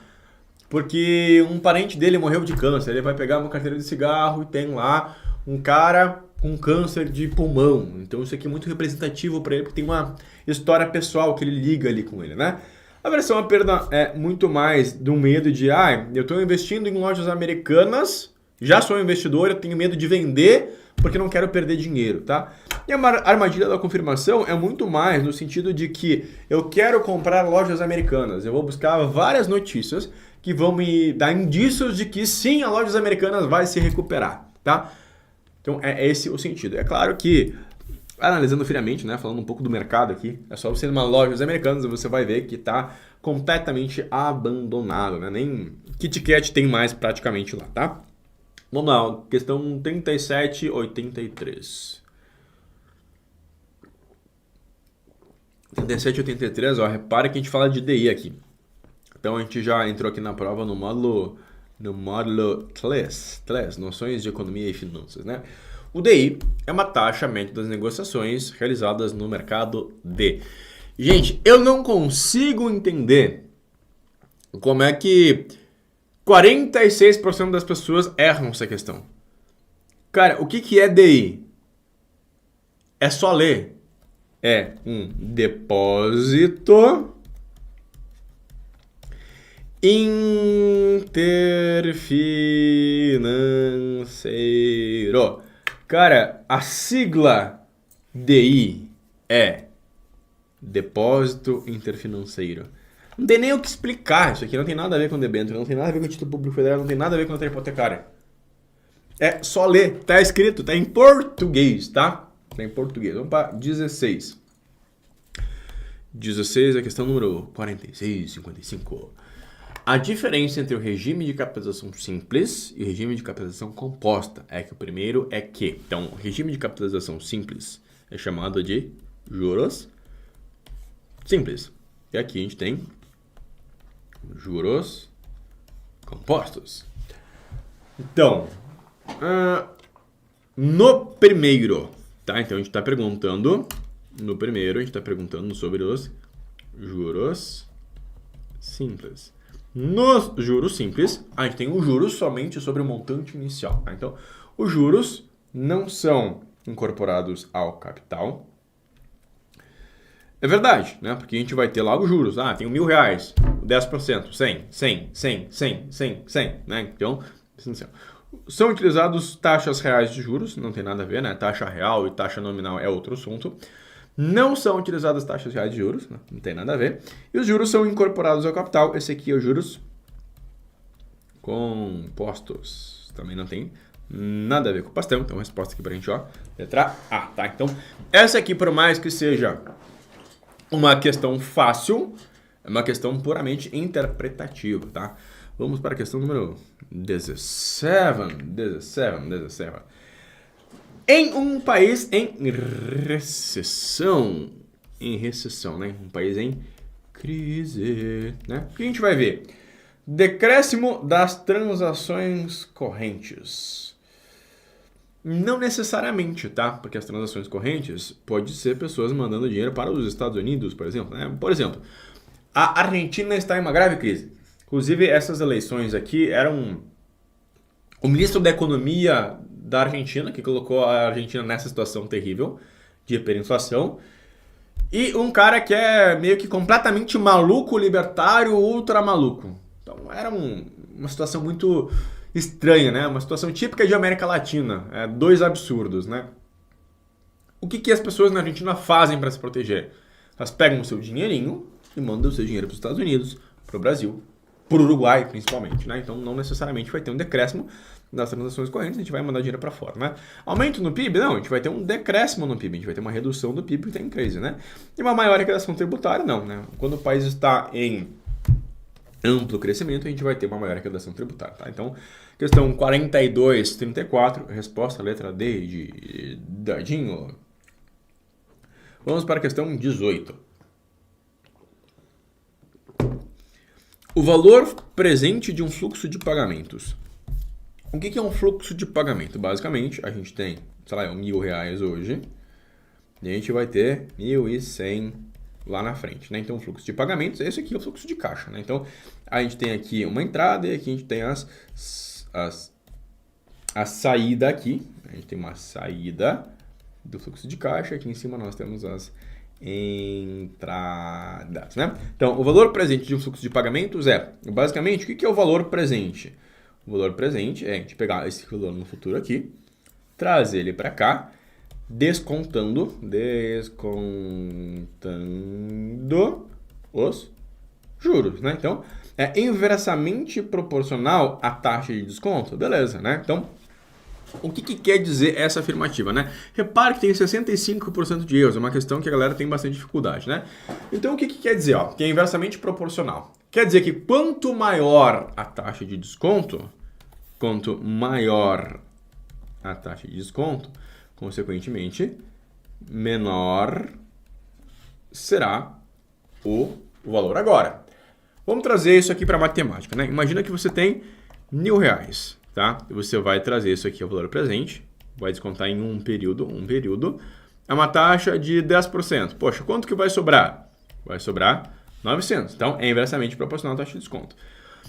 porque um parente dele morreu de câncer. Ele vai pegar uma carteira de cigarro e tem lá um cara com câncer de pulmão. Então isso aqui é muito representativo para ele, porque tem uma história pessoal que ele liga ali com ele, né? A versão à perda é muito mais do medo de, eu estou investindo em lojas americanas, já sou investidor, eu tenho medo de vender porque não quero perder dinheiro, tá? E a armadilha da confirmação é muito mais no sentido de que eu quero comprar lojas americanas, eu vou buscar várias notícias que vão me dar indícios de que sim, a lojas americanas vai se recuperar, tá? Então é esse o sentido. É claro que analisando friamente, né, falando um pouco do mercado aqui, é só você ir numa loja americana e você vai ver que está completamente abandonado, né? Nem Kit Kat tem mais praticamente lá, tá? Vamos lá, questão 3783. 3783, ó, repare que a gente fala de DI aqui. Então a gente já entrou aqui na prova no módulo TLES, Noções de Economia e Finanças, né? O DI é uma taxa média das negociações realizadas no mercado D. Gente, eu não consigo entender como é que 46% das pessoas erram essa questão. Cara, o que é DI? É só ler. É um depósito interfinanceiro. Cara, a sigla DI é Depósito Interfinanceiro. Não tem nem o que explicar. Isso aqui não tem nada a ver com debênture, não tem nada a ver com o título público federal, não tem nada a ver com a letra hipotecária. É só ler. Tá escrito, tá em português, tá? Tá em português. Vamos para 16. 16 é a questão número 4655. A diferença entre o regime de capitalização simples e o regime de capitalização composta é que o primeiro é que... Então, o regime de capitalização simples é chamado de juros simples. E aqui a gente tem juros compostos. Então, no primeiro, tá? Então a gente está perguntando, no primeiro a gente está perguntando sobre os juros simples. Nos juros simples, a gente tem o juros somente sobre o montante inicial, tá? Então, os juros não são incorporados ao capital. É verdade, né? Porque a gente vai ter lá os juros. Tem R$1.000, 10%, 100, né? Então, são utilizados taxas reais de juros, não tem nada a ver, né? Taxa real e taxa nominal é outro assunto. Não são utilizadas taxas reais de juros, né? Não tem nada a ver. E os juros são incorporados ao capital. Esse aqui é os juros compostos. Também não tem nada a ver com o pastel. Então, a resposta aqui pra gente, ó, letra A, tá? Então, essa aqui, por mais que seja uma questão fácil, é uma questão puramente interpretativa, tá? Vamos para a questão número 17. Em um país em recessão, né? Um país em crise, né? O que a gente vai ver? Decréscimo das transações correntes. Não necessariamente, tá? Porque as transações correntes pode ser pessoas mandando dinheiro para os Estados Unidos, por exemplo, né? Por exemplo, a Argentina está em uma grave crise. Inclusive, essas eleições aqui eram o ministro da Economia da Argentina, que colocou a Argentina nessa situação terrível de hiperinflação, e um cara que é meio que completamente maluco, libertário, ultra maluco. Então, era uma situação muito estranha, né? Uma situação típica de América Latina. Dois absurdos, né? O que as pessoas na Argentina fazem para se proteger? Elas pegam o seu dinheirinho e mandam o seu dinheiro para os Estados Unidos, para o Brasil, para o Uruguai, principalmente, né? Então, não necessariamente vai ter um decréscimo das transações correntes, a gente vai mandar dinheiro para fora, né? Aumento no PIB? Não, a gente vai ter um decréscimo no PIB, a gente vai ter uma redução do PIB que está em crise, né? E uma maior arrecadação tributária? Não, né? Quando o país está em amplo crescimento, a gente vai ter uma maior arrecadação tributária, tá? Então, questão 4234, resposta letra D de dadinho. Vamos para a questão 18. O valor presente de um fluxo de pagamentos. O que é um fluxo de pagamento? Basicamente, a gente tem, sei lá, R$1.000 hoje, e a gente vai ter 1.100 lá na frente, né? Então, o fluxo de pagamentos, esse aqui é o fluxo de caixa, né? Então, a gente tem aqui uma entrada e aqui a gente tem a saída aqui. A gente tem uma saída do fluxo de caixa, aqui em cima nós temos as entradas, né? Então, o valor presente de um fluxo de pagamentos é, basicamente, o que é o valor presente? O valor presente é a gente pegar esse valor no futuro aqui, trazer ele para cá, descontando os juros, né? Então, é inversamente proporcional à taxa de desconto, beleza, né? Então, o que quer dizer essa afirmativa, né? Repare que tem 65% de erros, é uma questão que a galera tem bastante dificuldade, né? Então, o que quer dizer, ó? Que é inversamente proporcional. Quer dizer que quanto maior a taxa de desconto, consequentemente, menor será o valor agora. Vamos trazer isso aqui para matemática, né? Imagina que você tem R$1.000, tá? E você vai trazer isso aqui ao valor presente, vai descontar em um período, é uma taxa de 10%. Poxa, quanto que vai sobrar? Vai sobrar 900. Então, é inversamente proporcional à taxa de desconto.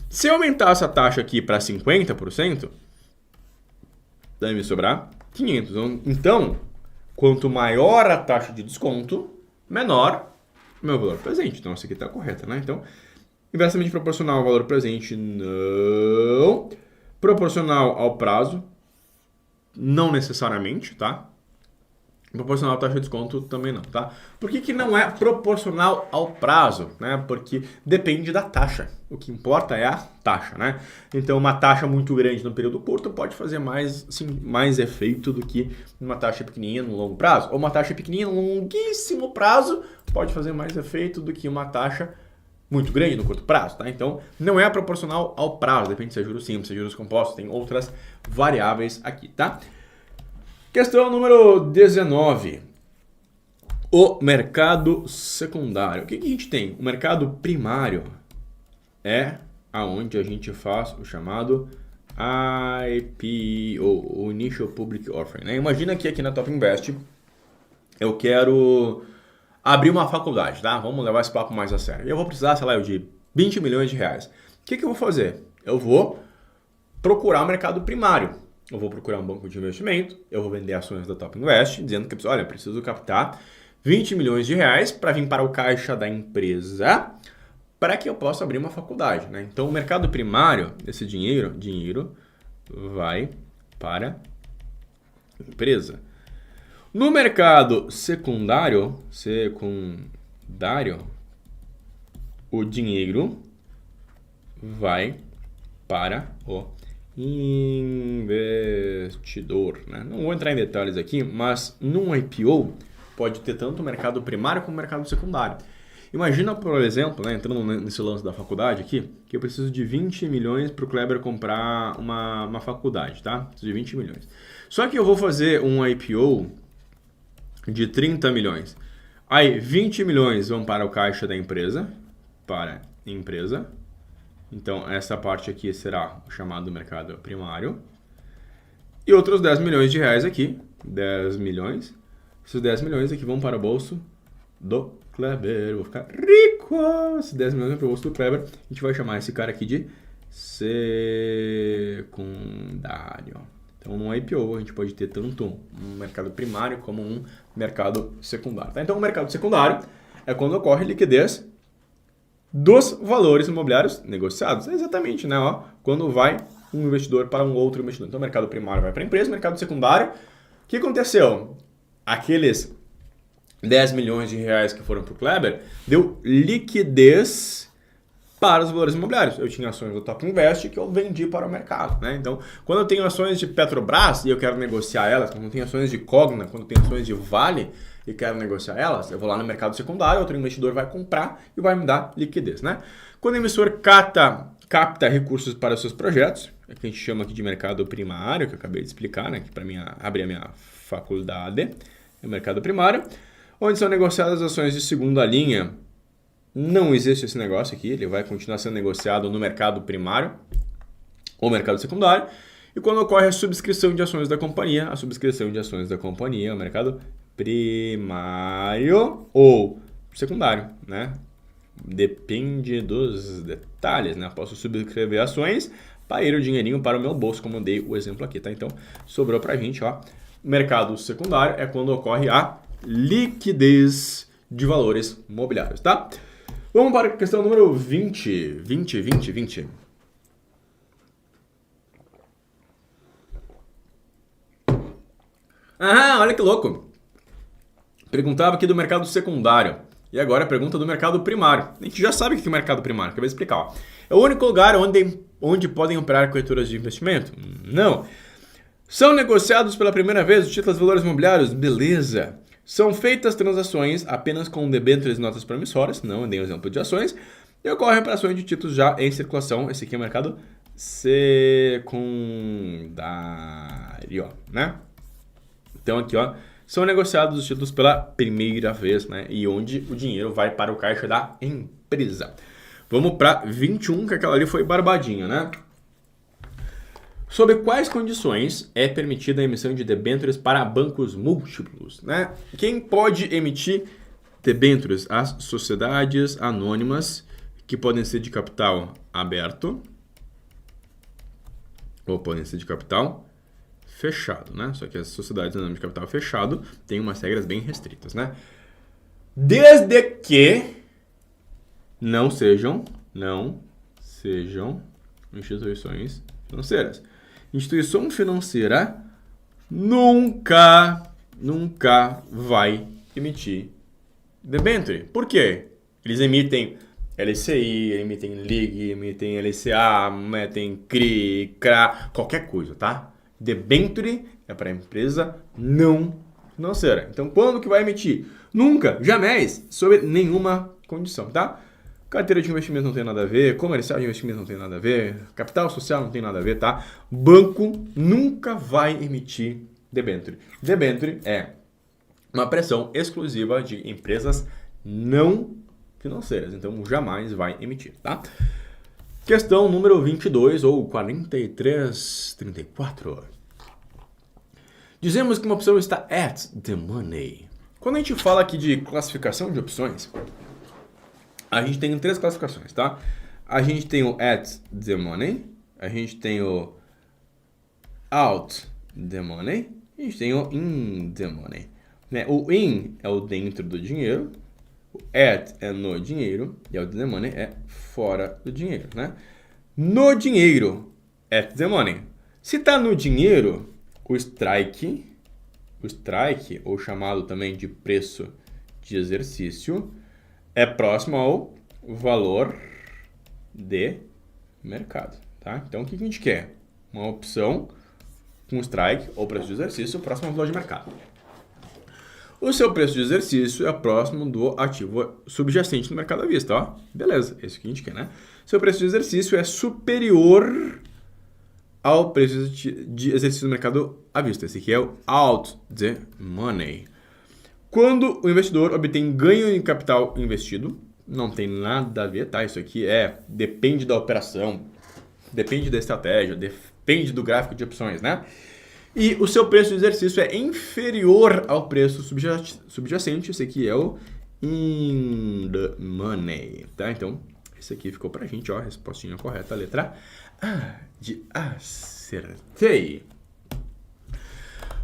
Se eu aumentar essa taxa aqui para 50%, deve me sobrar 500. Então, quanto maior a taxa de desconto, menor o meu valor presente. Então, essa aqui está correta, né? Então, inversamente proporcional ao valor presente, não. Proporcional ao prazo, não necessariamente, tá? Proporcional à taxa de desconto também não, tá? Por que não é proporcional ao prazo, né? Porque depende da taxa. O que importa é a taxa, né? Então, uma taxa muito grande no período curto pode fazer mais efeito do que uma taxa pequenininha no longo prazo. Ou uma taxa pequenininha no longuíssimo prazo pode fazer mais efeito do que uma taxa muito grande no curto prazo, tá? Então, não é proporcional ao prazo. Depende se é juros simples, se é juros compostos, tem outras variáveis aqui, tá? Questão número 19. O mercado secundário. O que a gente tem? O mercado primário é aonde a gente faz o chamado IPO, o Initial Public Offering, né? Imagina que aqui na Top Invest eu quero abrir uma faculdade, tá? Vamos levar esse papo mais a sério. Eu vou precisar, sei lá, de 20 milhões de reais. O que eu vou fazer? Eu vou procurar o mercado primário. Eu vou procurar um banco de investimento, eu vou vender ações da Top Invest, dizendo que, olha, eu preciso captar 20 milhões de reais para vir para o caixa da empresa para que eu possa abrir uma faculdade, né? Então, o mercado primário, esse dinheiro vai para a empresa. No mercado secundário, o dinheiro vai para o investidor, né? Não vou entrar em detalhes aqui, mas num IPO pode ter tanto o mercado primário como o mercado secundário. Imagina, por exemplo, né, entrando nesse lance da faculdade aqui, que eu preciso de 20 milhões para o Kleber comprar uma faculdade, tá? Preciso de 20 milhões. Só que eu vou fazer um IPO de 30 milhões. Aí, 20 milhões vão para o caixa da empresa, Então, essa parte aqui será o chamado mercado primário. E outros 10 milhões de reais aqui, 10 milhões. Esses 10 milhões aqui vão para o bolso do Kleber. Eu vou ficar rico! Esses 10 milhões vão para o bolso do Kleber. A gente vai chamar esse cara aqui de secundário. Então, no IPO, a gente pode ter tanto um mercado primário como um mercado secundário. Tá? Então, o mercado secundário é quando ocorre liquidez dos valores imobiliários negociados. É exatamente, né? Ó, quando vai um investidor para um outro investidor. Então, o mercado primário vai para a empresa, o mercado secundário. O que aconteceu? Aqueles 10 milhões de reais que foram para o Kleber deu liquidez para os valores imobiliários. Eu tinha ações do Top Invest que eu vendi para o mercado, né? Então, quando eu tenho ações de Petrobras e eu quero negociar elas, quando eu tenho ações de Cogna, quando eu tenho ações de Vale e quero negociar elas, eu vou lá no mercado secundário, outro investidor vai comprar e vai me dar liquidez, né? Quando o investidor capta recursos para os seus projetos, é que a gente chama aqui de mercado primário, que eu acabei de explicar, né? Que para mim abrir a minha faculdade é o mercado primário, onde são negociadas ações de segunda linha. Não existe esse negócio aqui, ele vai continuar sendo negociado no mercado primário ou mercado secundário. E quando ocorre a subscrição de ações da companhia, é o mercado primário ou secundário, né? Depende dos detalhes, né? Posso subscrever ações para ir o dinheirinho para o meu bolso, como eu dei o exemplo aqui, tá? Então, sobrou pra gente, ó. Mercado secundário é quando ocorre a liquidez de valores mobiliários, tá? Vamos para a questão número 20. Ah, olha que louco. Perguntava aqui do mercado secundário. E agora a pergunta do mercado primário. A gente já sabe o que é o mercado primário, que eu vou explicar. Ó. É o único lugar onde podem operar corretoras de investimento? Não. São negociados pela primeira vez os títulos de valores imobiliários? Beleza. São feitas transações apenas com debêntures e notas promissoras, não dei um exemplo de ações, e ocorrem operações de títulos já em circulação. Esse aqui é o mercado secundário, né? Então aqui, ó, são negociados os títulos pela primeira vez, né? E onde o dinheiro vai para o caixa da empresa. Vamos para 21, que aquela ali foi barbadinha, né? Sob quais condições é permitida a emissão de debêntures para bancos múltiplos, né? Quem pode emitir debêntures? As sociedades anônimas, que podem ser de capital aberto ou podem ser de capital fechado, né? Só que as sociedades anônimas de capital fechado têm umas regras bem restritas, né? Desde que não sejam instituições financeiras. Instituição financeira nunca vai emitir debênture. Por quê? Eles emitem LCI, emitem LIG, emitem LCA, emitem CRI, CRA, qualquer coisa, tá? Debênture é para empresa não financeira. Então, quando que vai emitir? Nunca, jamais, sob nenhuma condição, tá? Carteira de investimento não tem nada a ver, comercial de investimento não tem nada a ver, capital social não tem nada a ver, tá? Banco nunca vai emitir debênture. Debênture é uma pressão exclusiva de empresas não financeiras, então jamais vai emitir, tá? Questão número 22 ou 4334. Dizemos que uma opção está at the money. Quando a gente fala aqui de classificação de opções, a gente tem 3 classificações, tá? A gente tem o at the money, a gente tem o out the money e a gente tem o in the money. Né? O in é o dentro do dinheiro, o at é no dinheiro e o the money é fora do dinheiro, né? No dinheiro, at the money. Se tá no dinheiro, o strike, ou chamado também de preço de exercício, é próximo ao valor de mercado, tá? Então, o que a gente quer? Uma opção com strike ou preço de exercício próximo ao valor de mercado. O seu preço de exercício é próximo do ativo subjacente no mercado à vista, ó. Beleza, é isso que a gente quer, né? Seu preço de exercício é superior ao preço de exercício do mercado à vista. Esse aqui é o out the money. Quando o investidor obtém ganho em capital investido, não tem nada a ver, tá? Isso aqui depende da operação, depende da estratégia, depende do gráfico de opções, né? E o seu preço de exercício é inferior ao preço subjacente. Esse aqui é o in the money, tá? Então, esse aqui ficou pra gente, ó, respostinha correta, a letra A de acertei.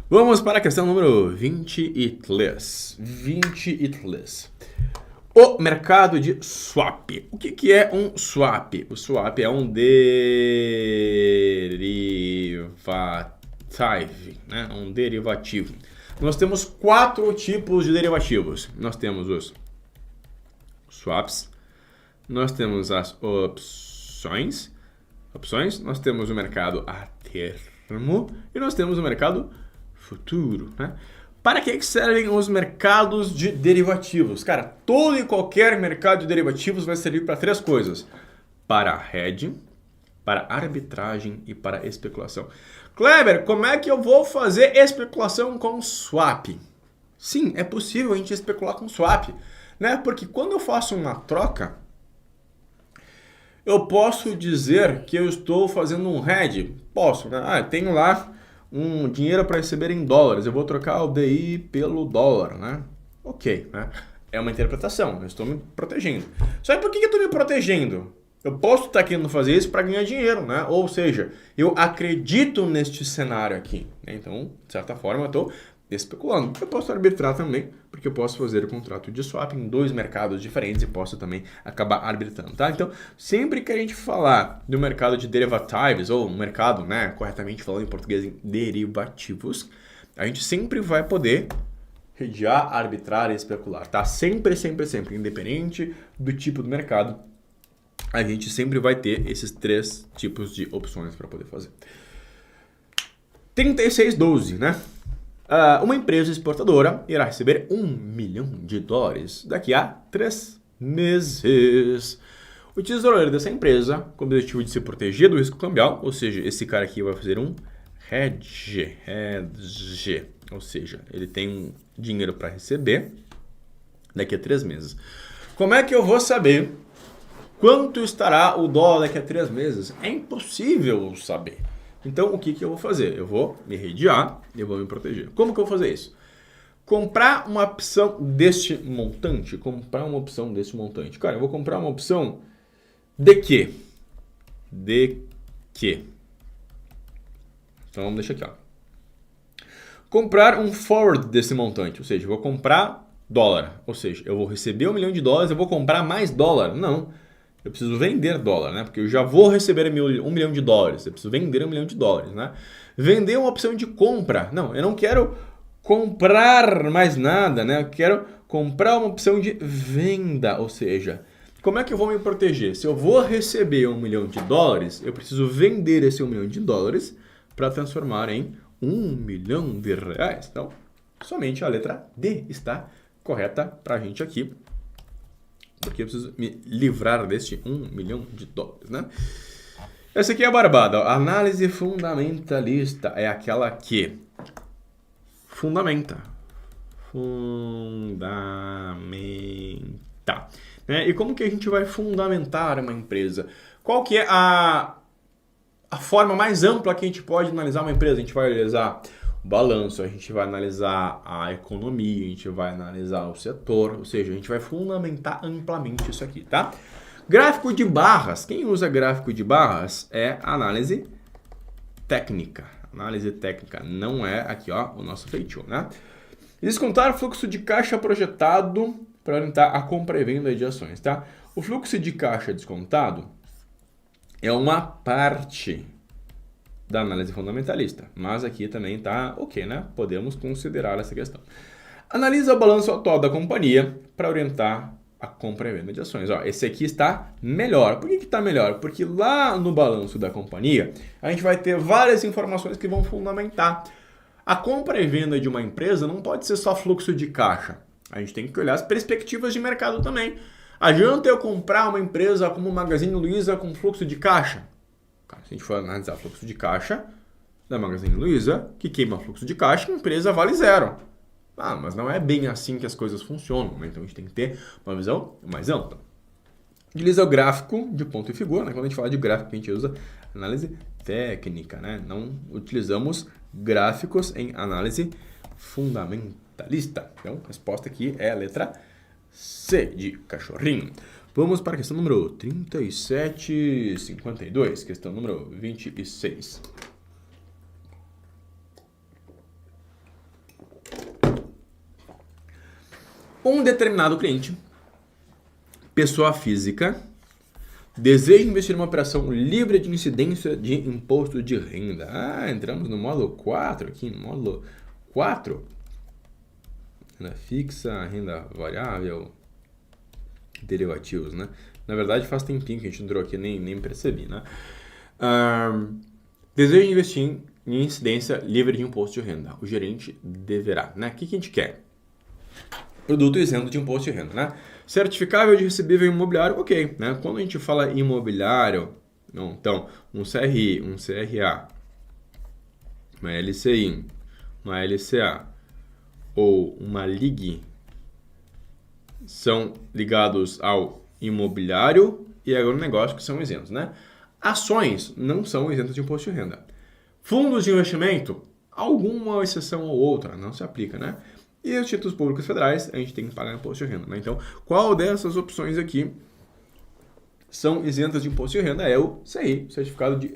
Vamos para a questão número 23. O mercado de swap. O que é um swap? O swap é um derivativo. Nós temos 4 tipos de derivativos. Nós temos os swaps, nós temos as opções, nós temos o mercado a termo e nós temos o mercado futuro, né? Para que servem os mercados de derivativos? Cara, todo e qualquer mercado de derivativos vai servir para 3 coisas: para hedging, para arbitragem e para especulação. Kleber, como é que eu vou fazer especulação com swap? Sim, é possível a gente especular com swap, né? Porque quando eu faço uma troca, eu posso dizer que eu estou fazendo um hedge. Posso, né? Tenho lá um dinheiro para receber em dólares, eu vou trocar o DI pelo dólar, né? Ok, né? É uma interpretação, eu estou me protegendo. Só que por que eu estou me protegendo? Eu posso estar querendo fazer isso para ganhar dinheiro, né? Ou seja, eu acredito neste cenário aqui, né? Então, de certa forma, eu estou especulando. Eu posso arbitrar também, porque eu posso fazer o contrato de swap em 2 mercados diferentes e posso também acabar arbitrando, tá? Então, sempre que a gente falar do mercado de derivativos, ou mercado, né, corretamente falando em português, em derivativos, a gente sempre vai poder hedgear, arbitrar e especular, tá? Sempre, sempre, sempre, independente do tipo do mercado, a gente sempre vai ter esses 3 tipos de opções para poder fazer. 3612, né? Uma empresa exportadora irá receber $1 milhão daqui a 3 meses. O tesoureiro dessa empresa, com o objetivo de se proteger do risco cambial, ou seja, esse cara aqui vai fazer um hedge, ou seja, ele tem um dinheiro para receber daqui a 3 meses. Como é que eu vou saber quanto estará o dólar daqui a 3 meses? É impossível saber. Então, o que eu vou fazer? Eu vou me hedgear e eu vou me proteger. Como que eu vou fazer isso? Comprar uma opção deste montante. Cara, eu vou comprar uma opção de quê? Então, vamos deixar aqui, ó. Comprar um forward desse montante. Ou seja, eu vou comprar dólar. Ou seja, eu vou receber $1 milhão, eu vou comprar mais dólar. Não. Eu preciso vender dólar, né? Porque eu já vou receber $1 milhão. Eu preciso vender $1 milhão, né? Vender é uma opção de compra. Não, eu não quero comprar mais nada, né? Eu quero comprar uma opção de venda. Ou seja, como é que eu vou me proteger? Se eu vou receber $1 milhão, eu preciso vender esse $1 milhão para transformar em R$1 milhão. Então, somente a letra D está correta para a gente aqui. Porque eu preciso me livrar deste $1 milhão, né? Essa aqui é a barbada. A análise fundamentalista é aquela que fundamenta. Né? E como que a gente vai fundamentar uma empresa? Qual que é a forma mais ampla que a gente pode analisar uma empresa? A gente vai analisar o balanço, a gente vai analisar a economia, a gente vai analisar o setor, ou seja, a gente vai fundamentar amplamente isso aqui, tá? Gráfico de barras. Quem usa gráfico de barras é análise técnica. Análise técnica não é aqui, ó, o nosso feitio, né? Descontar fluxo de caixa projetado para orientar a compra e venda de ações, tá? O fluxo de caixa descontado é uma parte da análise fundamentalista, mas aqui também tá ok, né? Podemos considerar essa questão. Analisa o balanço atual da companhia para orientar a compra e venda de ações. Ó, esse aqui está melhor. Por que está melhor? Porque lá no balanço da companhia, a gente vai ter várias informações que vão fundamentar. A compra e venda de uma empresa não pode ser só fluxo de caixa. A gente tem que olhar as perspectivas de mercado também. Adianta eu comprar uma empresa como o Magazine Luiza com fluxo de caixa? Se a gente for analisar fluxo de caixa da Magazine Luiza, que queima fluxo de caixa, a empresa vale 0. Mas não é bem assim que as coisas funcionam, né? Então a gente tem que ter uma visão mais ampla. Utiliza o gráfico de ponto e figura, né? Quando a gente fala de gráfico, a gente usa análise técnica, né? Não utilizamos gráficos em análise fundamentalista. Então, a resposta aqui é a letra C de cachorrinho. Vamos para a questão número 3752, questão número 26. Um determinado cliente, pessoa física, deseja investir em uma operação livre de incidência de imposto de renda. Entramos no módulo 4 aqui, no módulo 4. Renda fixa, renda variável, derivativos, né? Na verdade, faz tempinho que a gente entrou aqui, nem percebi, né? Deseja investir em incidência livre de imposto de renda. O gerente deverá, né? O que a gente quer? Produto isento de imposto de renda, né? Certificável de recebível imobiliário, ok, né? Quando a gente fala imobiliário, não, então, um CRI, um CRA, uma LCI, uma LCA ou uma LIG são ligados ao imobiliário e agronegócio, que são isentos, né? Ações não são isentas de imposto de renda. Fundos de investimento, alguma exceção ou outra, não se aplica, né? E os títulos públicos federais, a gente tem que pagar imposto de renda, né? Então, qual dessas opções aqui são isentas de imposto de renda? É o CRI, Certificado de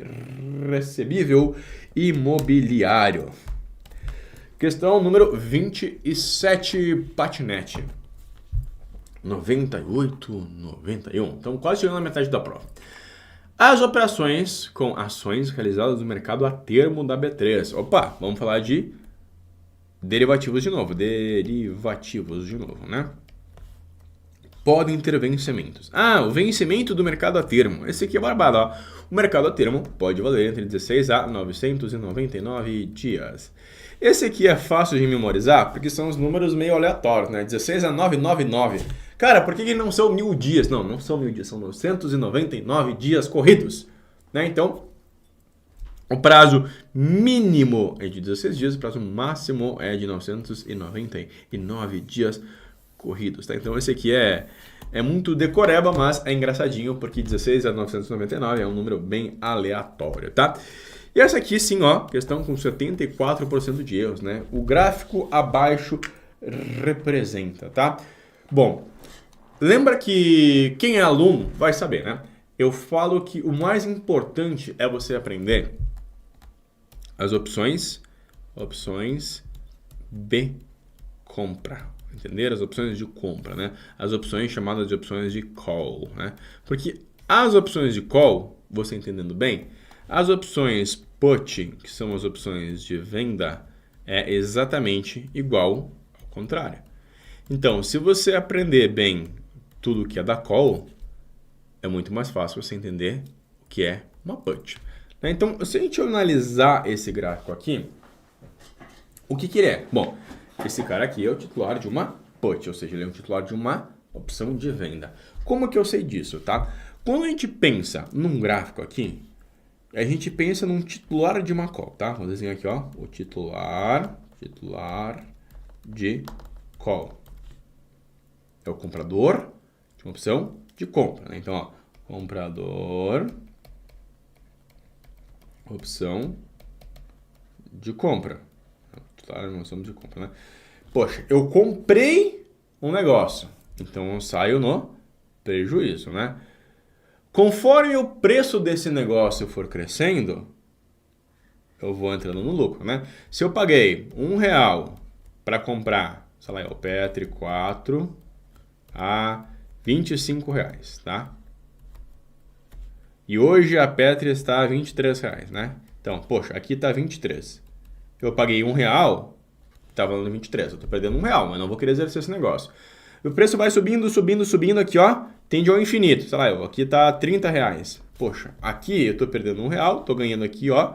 Recebível Imobiliário. Questão número 27, patinete. 98, 91. Então, quase chegando na metade da prova. As operações com ações realizadas no mercado a termo da B3. Opa, vamos falar de derivativos de novo. Derivativos de novo, né? Podem ter vencimentos. O vencimento do mercado a termo. Esse aqui é barbado, ó. O mercado a termo pode valer entre 16 a 999 dias. Esse aqui é fácil de memorizar, porque são os números meio aleatórios, né? 16 a 999. Cara, por que não são 1000 dias? Não são 1000 dias, são 999 dias corridos, né? Então, o prazo mínimo é de 16 dias, o prazo máximo é de 999 dias corridos, tá? Então, esse aqui é muito decoreba, mas é engraçadinho, porque 16 a 999 é um número bem aleatório, tá? E essa aqui, sim, ó, questão com 74% de erros, né? O gráfico abaixo representa, tá? Bom, lembra que quem é aluno vai saber, né? Eu falo que o mais importante é você aprender as opções de compra. Entender? As opções de compra, né? As opções chamadas de opções de call, né? Porque as opções de call, você entendendo bem, as opções put, que são as opções de venda, é exatamente igual ao contrário. Então, se você aprender bem tudo que é da call, é muito mais fácil você entender o que é uma put. Então, se a gente analisar esse gráfico aqui, o que ele é? Bom, esse cara aqui é o titular de uma put, ou seja, ele é um titular de uma opção de venda. Como que eu sei disso, tá? Quando a gente pensa num gráfico aqui, a gente pensa num titular de uma call, tá? Vou desenhar aqui, ó, o titular de call. É o comprador de uma opção de compra, né? Então, ó, comprador, opção de compra. Titular de uma opção de compra, né? Poxa, eu comprei um negócio, então eu saio no prejuízo, né? Conforme o preço desse negócio for crescendo, eu vou entrando no lucro, né? Se eu paguei R$1 para comprar, sei lá, o Petri 4 a R$25, tá? E hoje a Petri está a R$23, né? Então, poxa, aqui está 23. Eu paguei R$1, tá valendo 23. Eu tô perdendo R$1, mas não vou querer exercer esse negócio. O preço vai subindo, subindo, subindo aqui, ó. Tende ao infinito. Sei lá, aqui tá R$30. Poxa, aqui eu tô perdendo R$1, tô ganhando aqui, ó,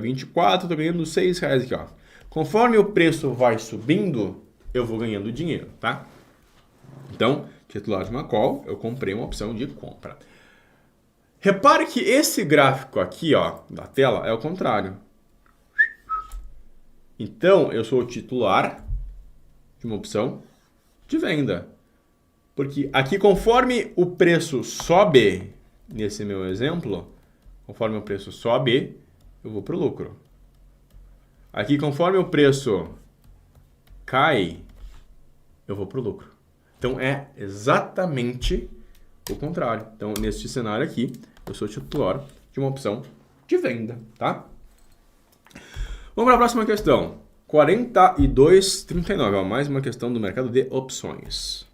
24, tô ganhando R$6 aqui, ó. Conforme o preço vai subindo, eu vou ganhando dinheiro, tá? Então, titular de uma call, eu comprei uma opção de compra. Repare que esse gráfico aqui, ó, da tela é o contrário. Então, eu sou o titular de uma opção de venda. Porque aqui, conforme o preço sobe, nesse meu exemplo, conforme o preço sobe, eu vou para o lucro. Aqui, conforme o preço cai, eu vou para o lucro. Então, é exatamente o contrário. Então, neste cenário aqui, eu sou titular de uma opção de venda, tá? Vamos para a próxima questão. 42,39. Mais uma questão do mercado de opções.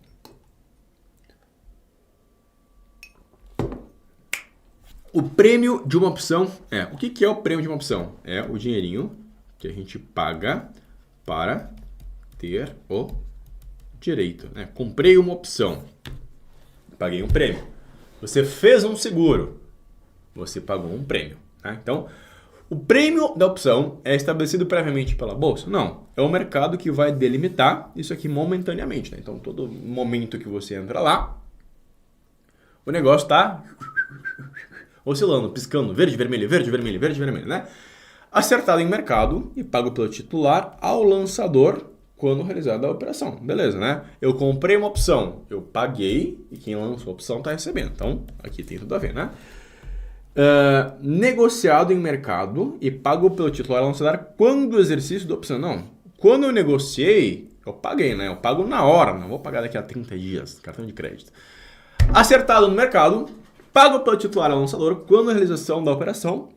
O prêmio de uma opção é... O que é o prêmio de uma opção? É o dinheirinho que a gente paga para ter o direito, né? Comprei uma opção, paguei um prêmio. Você fez um seguro, você pagou um prêmio, tá? Então, o prêmio da opção é estabelecido previamente pela bolsa? Não. É o mercado que vai delimitar isso aqui momentaneamente, né? Então, todo momento que você entra lá, o negócio está oscilando, piscando, verde, vermelho, verde, vermelho, verde, vermelho, né? Acertado em mercado e pago pelo titular ao lançador quando realizada a operação. Beleza, né? Eu comprei uma opção, eu paguei e quem lançou a opção está recebendo. Então, aqui tem tudo a ver, né? Negociado em mercado e pago pelo titular ao lançador quando o exercício da opção. Não, quando eu negociei, eu paguei, né? Eu pago na hora, não vou pagar daqui a 30 dias, cartão de crédito. Acertado no mercado, pago pelo titular ao lançador quando a realização da operação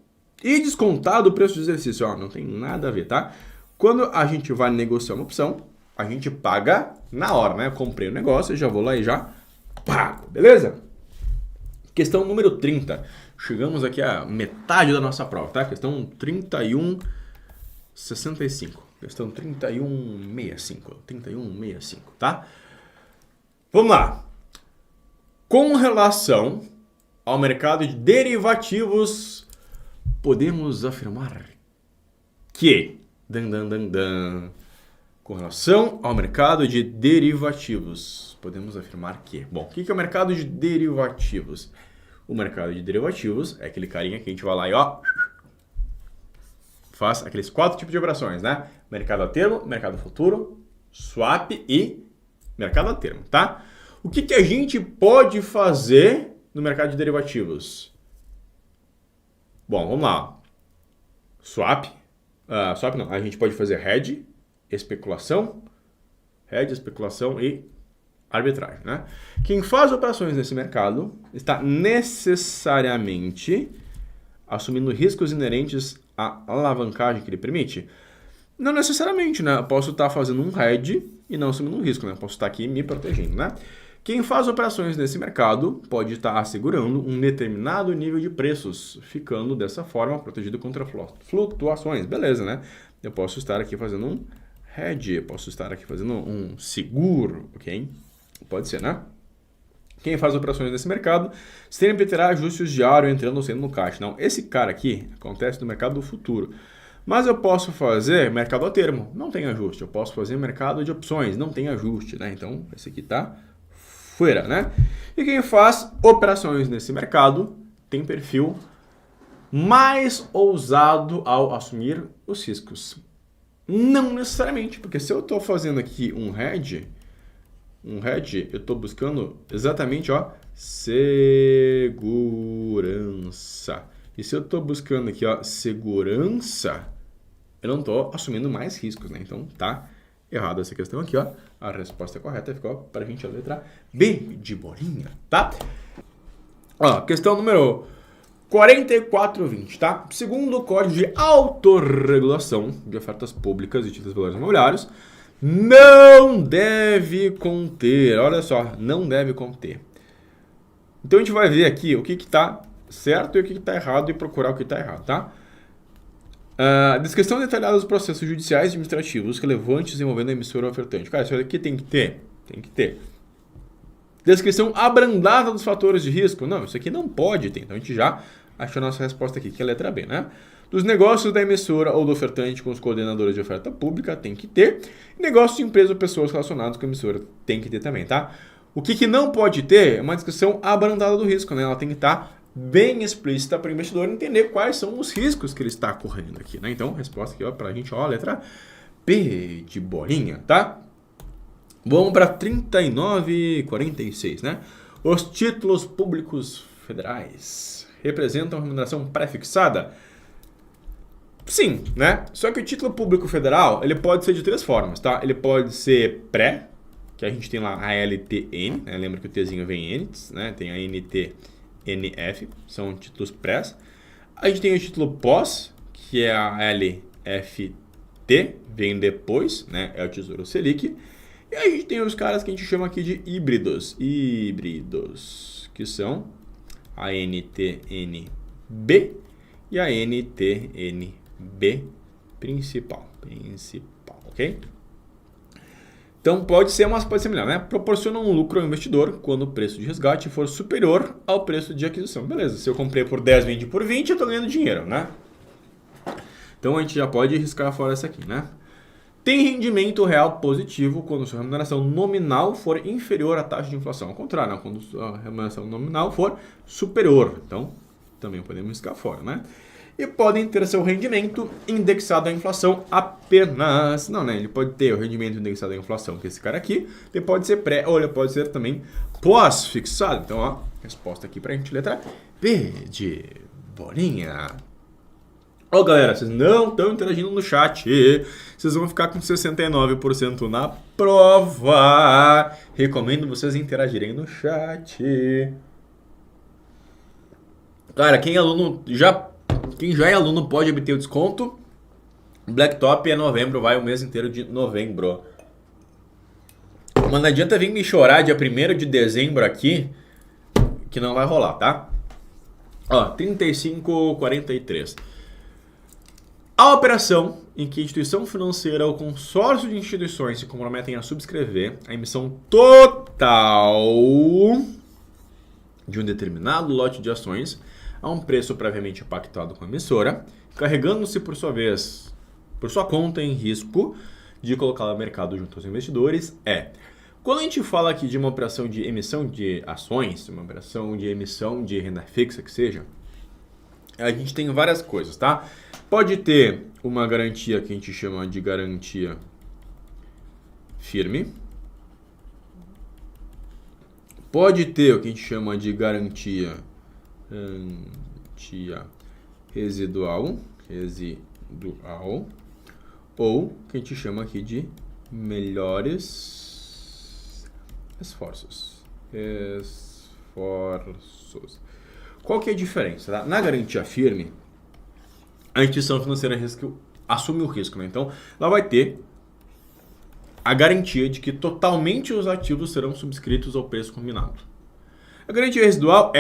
e descontado o preço do exercício. Ó, não tem nada a ver, tá? Quando a gente vai negociar uma opção, a gente paga na hora, né? Eu comprei o negócio, eu já vou lá e já pago, beleza? Questão número 30. Chegamos aqui à metade da nossa prova, tá? Questão 3165. Questão 3165. 3165, tá? Vamos lá. Com relação ao mercado de derivativos, podemos afirmar que... Com relação ao mercado de derivativos, podemos afirmar que... Bom, o que é o mercado de derivativos? O mercado de derivativos é aquele carinha que a gente vai lá e ó... Faz aqueles 4 tipos de operações, né? Mercado a termo, mercado futuro, swap e mercado a termo, tá? O que a gente pode fazer no mercado de derivativos? Bom, vamos lá. Swap não. A gente pode fazer hedge, especulação e arbitragem, né? Quem faz operações nesse mercado está necessariamente assumindo riscos inerentes à alavancagem que ele permite? Não necessariamente, né? Eu posso estar fazendo um hedge e não assumindo um risco, né? Eu posso estar aqui me protegendo, né? Quem faz operações nesse mercado pode estar assegurando um determinado nível de preços, ficando dessa forma protegido contra flutuações. Beleza, né? Eu posso estar aqui fazendo um hedge, eu posso estar aqui fazendo um seguro, ok? Pode ser, né? Quem faz operações nesse mercado sempre terá ajustes diários entrando ou saindo no caixa. Não, esse cara aqui acontece no mercado do futuro. Mas eu posso fazer mercado a termo, não tem ajuste. Eu posso fazer mercado de opções, não tem ajuste, né? Então, esse aqui tá fora, né? E quem faz operações nesse mercado tem perfil mais ousado ao assumir os riscos. Não necessariamente, porque se eu estou fazendo aqui um hedge, eu estou buscando exatamente, ó, segurança. E se eu estou buscando aqui, ó, segurança, eu não estou assumindo mais riscos, né? Então, tá errado essa questão aqui, ó. A resposta correta ficou para a gente a letra B de bolinha, tá? Ó, questão número 4420, tá? Segundo o Código de Autorregulação de Ofertas Públicas e Títulos de Valores Imobiliários, não deve conter, olha só, não deve conter. Então a gente vai ver aqui o que está certo e o que está errado e procurar o que está errado, tá? Descrição detalhada dos processos judiciais e administrativos relevantes envolvendo a emissora ou ofertante. Cara, isso aqui tem que ter. Tem que ter. Descrição abrandada dos fatores de risco. Não, isso aqui não pode ter. Então a gente já achou a nossa resposta aqui, que é a letra B, né? Dos negócios da emissora ou do ofertante com os coordenadores de oferta pública, tem que ter. Negócios de empresa ou pessoas relacionadas com a emissora, tem que ter também, tá? O que não pode ter é uma descrição abrandada do risco, né? Ela tem que estar bem explícita para o investidor entender quais são os riscos que ele está correndo aqui, né? Então, resposta aqui, ó, para a gente, ó, a letra B de bolinha, tá? Vamos para 39,46, né? Os títulos públicos federais representam remuneração pré-fixada? Sim, né? Só que o título público federal, ele pode ser de 3 formas, tá? Ele pode ser pré, que a gente tem lá a LTN, né? Lembra que o Tzinho vem antes, né? Tem a NTNF, são títulos prés. A gente tem o título pós, que é a LFT, vem depois, né? É o Tesouro Selic. E a gente tem os caras que a gente chama aqui de híbridos, que são a NTNB e a NTNB principal, ok? Então pode ser, mas pode ser melhor, né? Proporciona um lucro ao investidor quando o preço de resgate for superior ao preço de aquisição. Beleza, se eu comprei por 10, vendi por 20, eu estou ganhando dinheiro, né? Então a gente já pode riscar fora essa aqui, né? Tem rendimento real positivo quando sua remuneração nominal for inferior à taxa de inflação. Ao contrário, né? Quando a remuneração nominal for superior. Então, também podemos riscar fora, né? E podem ter seu rendimento indexado à inflação apenas. Não, né? Ele pode ter o rendimento indexado à inflação, que é esse cara aqui. Ele pode ser pré, ou ele pode ser também pós-fixado. Então, ó, resposta aqui pra gente, letra B de bolinha. Ó, galera, vocês não estão interagindo no chat. Vocês vão ficar com 69% na prova. Recomendo vocês interagirem no chat. Cara, quem já é aluno pode obter o desconto. Blacktop é novembro, vai o mês inteiro de novembro. Mas não adianta vir me chorar dia 1º de dezembro aqui, que não vai rolar, tá? Ó, 35,43. A operação em que a instituição financeira ou consórcio de instituições se comprometem a subscrever a emissão total de um determinado lote de ações a um preço previamente pactuado com a emissora, carregando-se por sua vez, por sua conta, em risco de colocá-la no mercado junto aos investidores, quando a gente fala aqui de uma operação de emissão de ações, uma operação de emissão de renda fixa que seja, a gente tem várias coisas, tá? Pode ter uma garantia que a gente chama de garantia firme. Pode ter o que a gente chama de garantia residual, ou o que a gente chama aqui de melhores esforços. Qual que é a diferença? Tá? Na garantia firme, a instituição financeira assume o risco, né? Então, ela vai ter a garantia de que totalmente os ativos serão subscritos ao preço combinado. A garantia residual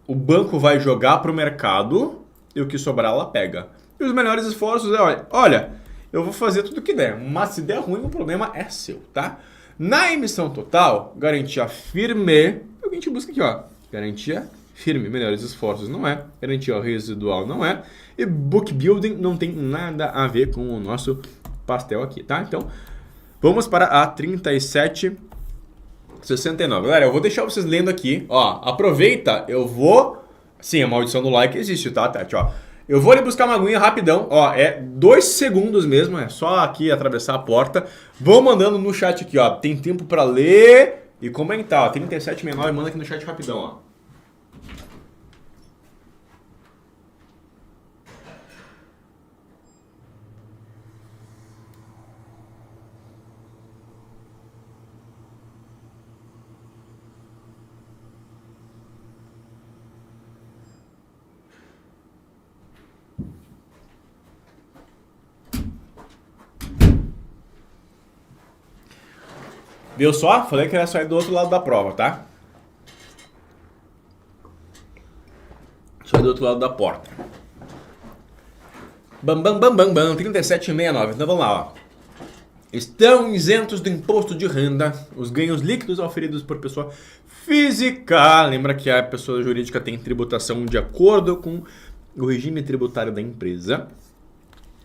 o banco vai jogar para o mercado e o que sobrar ela pega. E os melhores esforços olha, eu vou fazer tudo que der, mas se der ruim o problema é seu, tá? Na emissão total, garantia firme, é o que a gente busca aqui, ó, garantia firme, melhores esforços não é, garantia residual não é, e book building não tem nada a ver com o nosso pastel aqui, tá? Então, vamos para a 3769. Galera, eu vou deixar vocês lendo aqui, ó, aproveita, eu vou... Sim, a maldição do like existe, tá, Tati, ó. Eu vou ali buscar uma aguinha rapidão, ó, 2 segundos mesmo, é só aqui atravessar a porta. Vou mandando no chat aqui, ó, tem tempo pra ler e comentar, ó, 3769, manda aqui no chat rapidão, ó. Viu só? Falei que era sair do outro lado da prova, tá? Sair do outro lado da porta. Bam, 3769. Então vamos lá, ó. Estão isentos do imposto de renda os ganhos líquidos oferidos por pessoa física. Lembra que a pessoa jurídica tem tributação de acordo com o regime tributário da empresa.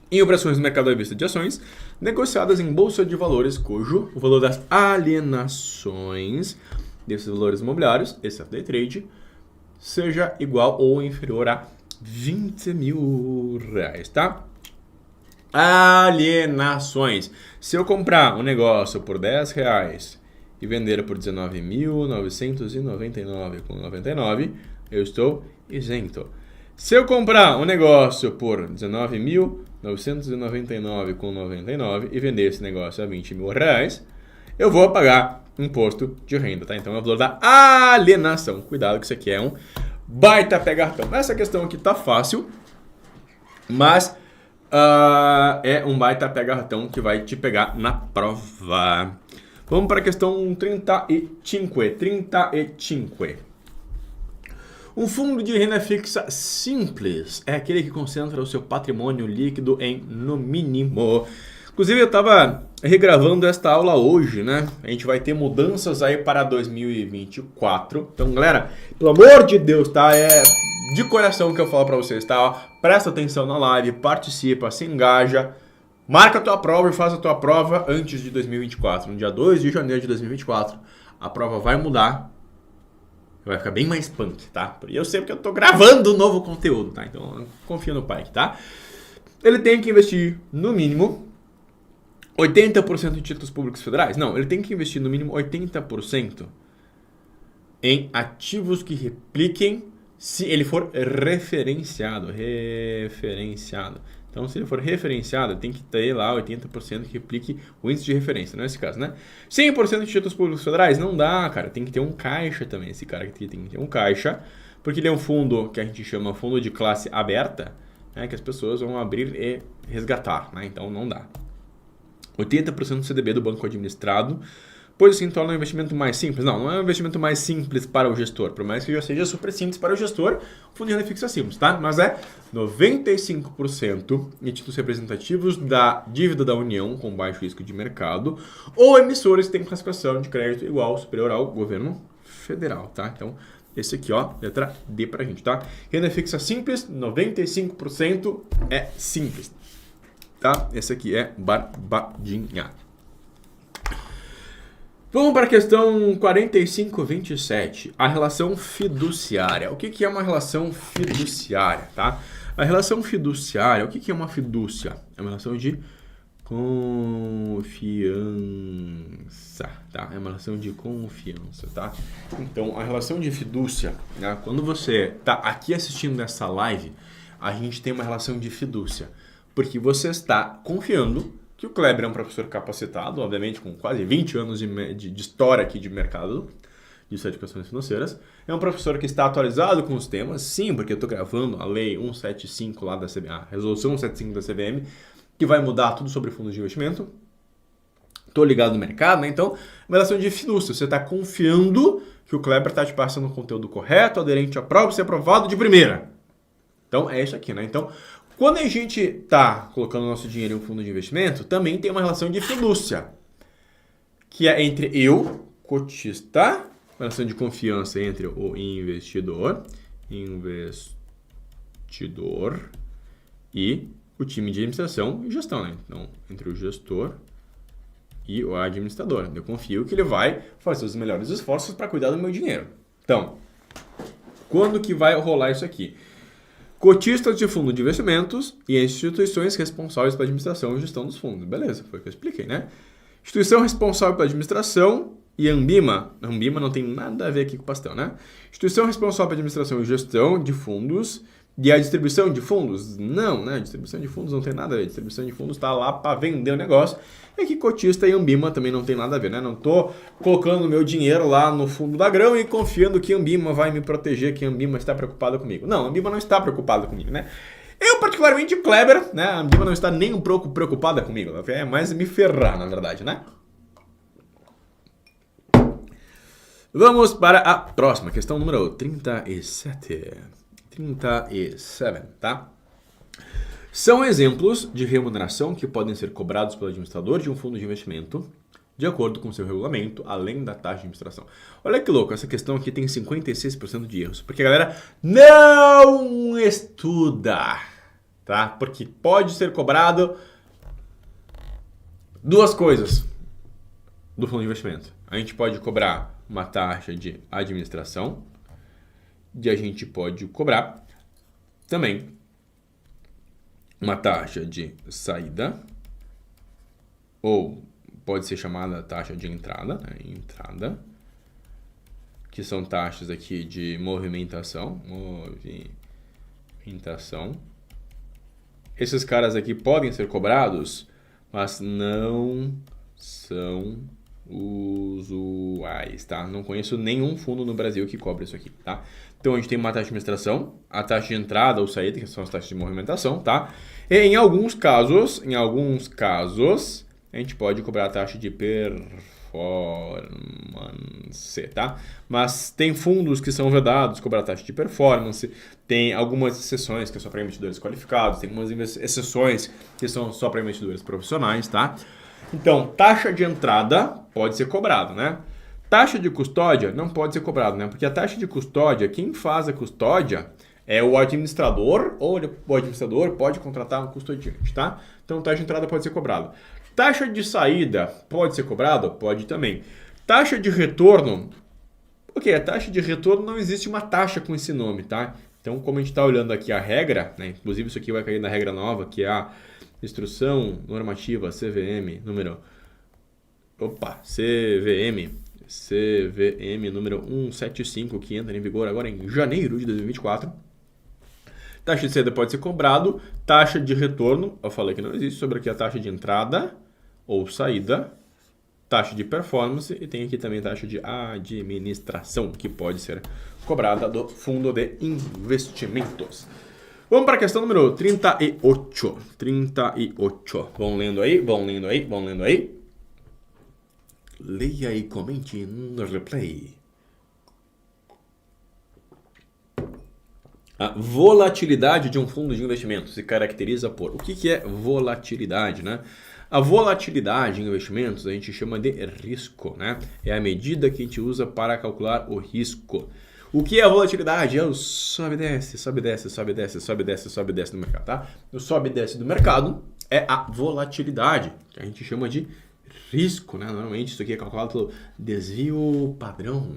Em operações no mercado à vista de ações, negociadas em bolsa de valores, cujo o valor das alienações desses valores imobiliários, exceto day trade, seja igual ou inferior a 20 mil reais, tá? Alienações. Se eu comprar um negócio por 10 reais e vender por 19.999,99, eu estou isento. Se eu comprar um negócio por 19.999,99 e vender esse negócio a 20 mil reais, eu vou pagar imposto de renda, tá? Então é o valor da alienação. Cuidado que isso aqui é um baita pega-ratão. Essa questão aqui tá fácil, mas é um baita pega-ratão que vai te pegar na prova. Vamos para a questão 35. Um fundo de renda fixa simples é aquele que concentra o seu patrimônio líquido em no mínimo. Inclusive eu estava regravando esta aula hoje, né? A gente vai ter mudanças aí para 2024. Então, galera, pelo amor de Deus, tá? É de coração que eu falo para vocês, tá? Presta atenção na live, participa, se engaja. Marca a tua prova e faz a tua prova antes de 2024. No dia 2 de janeiro de 2024, a prova vai mudar. Vai ficar bem mais punk, tá? E eu sei porque eu tô gravando novo conteúdo, tá? Então, confia no pai, tá? Ele tem que investir, no mínimo, 80% em títulos públicos federais? Não, ele tem que investir, no mínimo, 80% em ativos que repliquem se ele for referenciado. Então, se ele for referenciado, tem que ter lá 80% que replique o índice de referência, não é esse caso, né? 100% de títulos públicos federais? Não dá, cara. Tem que ter um caixa também. Esse cara aqui tem que ter um caixa, porque ele é um fundo que a gente chama fundo de classe aberta. né, que as pessoas vão abrir e resgatar, né? Então não dá. 80% do CDB do banco administrado, pois assim torna o investimento mais simples. Não é um investimento mais simples para o gestor, por mais que já seja super simples para o gestor, o fundo de renda fixa é simples, tá? Mas é 95% em títulos representativos da dívida da União com baixo risco de mercado ou emissores que têm classificação de crédito igual ou superior ao governo federal, tá? Então, esse aqui, ó, letra D pra gente, tá? Renda fixa simples, 95% é simples, tá? Esse aqui é barbadinha. Vamos para a questão 4527, a relação fiduciária. O que é uma relação fiduciária, tá? A relação fiduciária, o que é uma fidúcia? É uma relação de confiança, tá? É uma relação de confiança, tá? Então, a relação de fidúcia, né? Quando você tá aqui assistindo essa live, a gente tem uma relação de fidúcia, porque você está confiando que o Kleber é um professor capacitado, obviamente com quase 20 anos de história aqui de mercado de certificações financeiras. É um professor que está atualizado com os temas, sim, porque eu estou gravando a lei 175 lá da CVM, a resolução 175 da CVM, que vai mudar tudo sobre fundos de investimento. Estou ligado no mercado, né? Então, uma relação de fidúcia. Você está confiando que o Kleber está te passando o conteúdo correto, aderente à prova, ser aprovado de primeira. Então, é isso aqui, né? Então, quando a gente está colocando o nosso dinheiro em um fundo de investimento, também tem uma relação de fidúcia, que é entre eu, cotista, uma relação de confiança entre o investidor e o time de administração e gestão, né? Então, entre o gestor e o administrador. Eu confio que ele vai fazer os melhores esforços para cuidar do meu dinheiro. Então, quando que vai rolar isso aqui? Cotistas de fundo de investimentos e instituições responsáveis pela administração e gestão dos fundos. Beleza, foi o que eu expliquei, né? Instituição responsável pela administração e Ambima. Ambima não tem nada a ver aqui com o pastel, né? Instituição responsável pela administração e gestão de fundos. E a distribuição de fundos? Não, né? A distribuição de fundos não tem nada a ver. A distribuição de fundos está lá para vender o negócio. É que cotista e Ambima também não tem nada a ver, né? Não estou colocando meu dinheiro lá no fundo da grão e confiando que a Ambima vai me proteger, que a Ambima está preocupada comigo. Não, a Ambima não está preocupada comigo, né? Eu, particularmente, o Kleber, né? A Ambima não está nem um pouco preocupada comigo. Ela quer mais me ferrar, na verdade, né? Vamos para a próxima, questão número 37. 37, tá? São exemplos de remuneração que podem ser cobrados pelo administrador de um fundo de investimento de acordo com seu regulamento, além da taxa de administração. Olha que louco, essa questão aqui tem 56% de erros, porque a galera não estuda, tá? Porque pode ser cobrado duas coisas do fundo de investimento. A gente pode cobrar uma taxa de administração e a gente pode cobrar também uma taxa de saída, ou pode ser chamada taxa de entrada, né? Entrada, que são taxas aqui de movimentação. Esses caras aqui podem ser cobrados, mas não são usuais, tá? Não conheço nenhum fundo no Brasil que cobre isso aqui, tá? Então a gente tem uma taxa de administração, a taxa de entrada ou saída, que são as taxas de movimentação, tá? E em alguns casos, a gente pode cobrar a taxa de performance, tá? Mas tem fundos que são vedados cobrar a taxa de performance, tem algumas exceções que são para investidores qualificados, tem algumas exceções que são só para investidores profissionais, tá? Então, taxa de entrada pode ser cobrado, né? Taxa de custódia não pode ser cobrado, né? Porque a taxa de custódia, quem faz a custódia é o administrador, ou o administrador pode contratar um custodiante, tá? Então, taxa de entrada pode ser cobrado. Taxa de saída pode ser cobrado? Pode também. Taxa de retorno, ok, a taxa de retorno não existe uma taxa com esse nome, tá? Então, como a gente está olhando aqui a regra, né? Inclusive isso aqui vai cair na regra nova, que é a Instrução Normativa CVM número número 175, que entra em vigor agora em janeiro de 2024. Taxa de saída pode ser cobrado, taxa de retorno, eu falei que não existe, sobre aqui a taxa de entrada ou saída, taxa de performance e tem aqui também taxa de administração, que pode ser cobrada do fundo de investimentos. Vamos para a questão número 38. 38. Vão lendo aí, vão lendo aí, vão lendo aí. Leia e comente no replay. A volatilidade de um fundo de investimento se caracteriza por... O que é volatilidade, né? A volatilidade em investimentos a gente chama de risco, né? É a medida que a gente usa para calcular o risco. O que é a volatilidade? É o sobe e desce, sobe e desce, sobe e desce, sobe e desce, sobe e desce do mercado, tá? O sobe e desce do mercado é a volatilidade, que a gente chama de risco, né? Normalmente isso aqui é calculado pelo desvio padrão.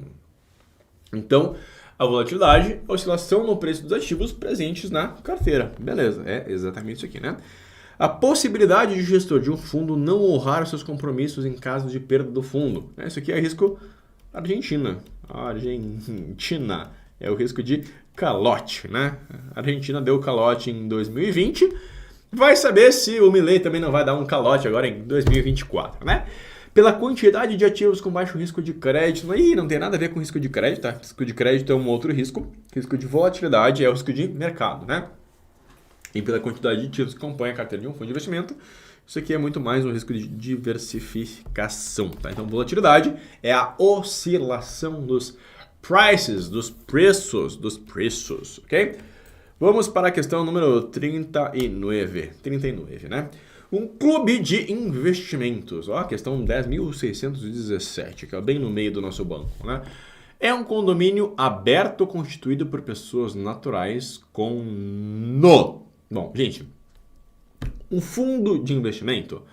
Então, a volatilidade é a oscilação no preço dos ativos presentes na carteira. Beleza, é exatamente isso aqui, né? A possibilidade de o gestor de um fundo não honrar seus compromissos em caso de perda do fundo. Isso aqui é risco Argentina. Argentina é o risco de calote, né? A Argentina deu calote em 2020. Vai saber se o Milei também não vai dar um calote agora em 2024, né? Pela quantidade de ativos com baixo risco de crédito. Não tem nada a ver com risco de crédito, tá? Risco de crédito é um outro risco. Risco de volatilidade é o risco de mercado, né? E pela quantidade de ativos que compõem a carteira de um fundo de investimento, isso aqui é muito mais um risco de diversificação, tá? Então, volatilidade é a oscilação dos prices, dos preços, ok? Vamos para a questão número 39, né? Um clube de investimentos, ó, questão 10.617, que é bem no meio do nosso banco, né? É um condomínio aberto constituído por pessoas naturais Bom, gente, um fundo de investimento,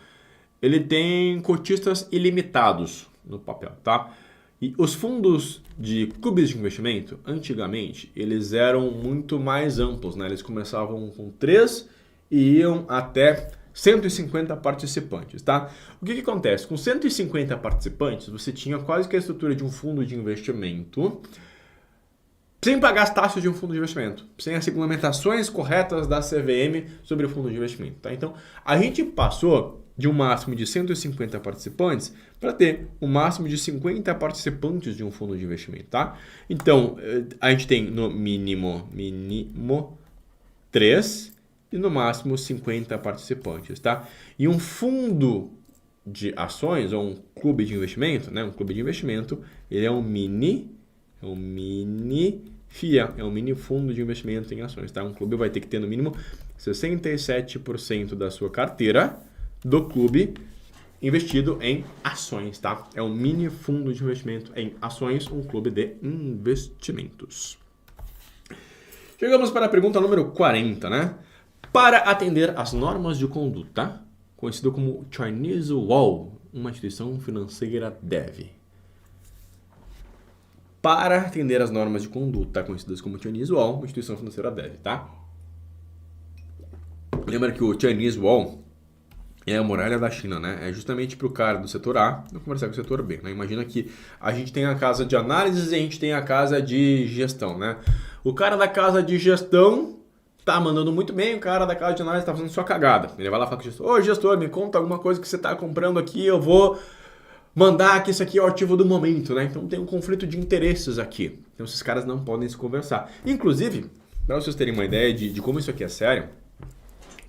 ele tem cotistas ilimitados no papel, tá? E os fundos de clubes de investimento, antigamente, eles eram muito mais amplos, né? Eles começavam com 3 e iam até 150 participantes, tá? O que acontece? Com 150 participantes, você tinha quase que a estrutura de um fundo de investimento sem pagar as taxas de um fundo de investimento, sem as regulamentações corretas da CVM sobre o fundo de investimento, tá? Então, a gente passou de um máximo de 150 participantes para ter um máximo de 50 participantes de um fundo de investimento, tá? Então, a gente tem no mínimo 3 e no máximo 50 participantes, tá? E um fundo de ações ou um clube de investimento, né? Um clube de investimento, ele é um mini FIA, é um mini fundo de investimento em ações, tá? Um clube vai ter que ter no mínimo 67% da sua carteira do clube investido em ações, tá? É um mini fundo de investimento em ações, um clube de investimentos. Chegamos para a pergunta número 40, né? Para atender às normas de conduta, conhecido como Chinese Wall, uma instituição financeira deve. Para atender às normas de conduta conhecidas como Chinese Wall, uma instituição financeira deve, tá? Lembra que o Chinese Wall é a muralha da China, né? É justamente para o cara do setor A não conversar com o setor B, né? Imagina que a gente tem a casa de análise e a gente tem a casa de gestão, né? O cara da casa de gestão tá mandando muito bem, o cara da casa de análise tá fazendo sua cagada. Ele vai lá falar com o gestor: ô gestor, me conta alguma coisa que você tá comprando aqui, eu vou mandar que isso aqui é o ativo do momento, né? Então tem um conflito de interesses aqui. Então esses caras não podem se conversar. Inclusive, para vocês terem uma ideia de como isso aqui é sério,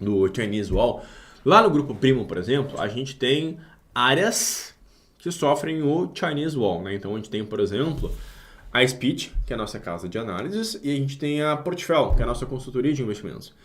do Chinese Wall, lá no Grupo Primo, por exemplo, a gente tem áreas que sofrem o Chinese Wall, né? Então a gente tem, por exemplo, a Speech, que é a nossa casa de análises, e a gente tem a Portfel, que é a nossa consultoria de investimentos.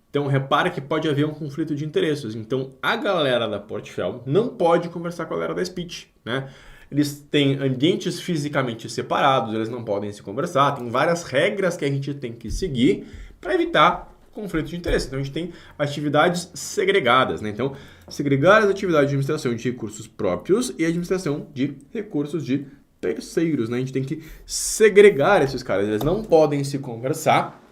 Então, repara que pode haver um conflito de interesses. Então, a galera da Portfel não pode conversar com a galera da Speech, né? Eles têm ambientes fisicamente separados, eles não podem se conversar, tem várias regras que a gente tem que seguir para evitar conflito de interesse. Então, a gente tem atividades segregadas, né? Então, segregar as atividades de administração de recursos próprios e administração de recursos de terceiros, né? A gente tem que segregar esses caras, eles não podem se conversar,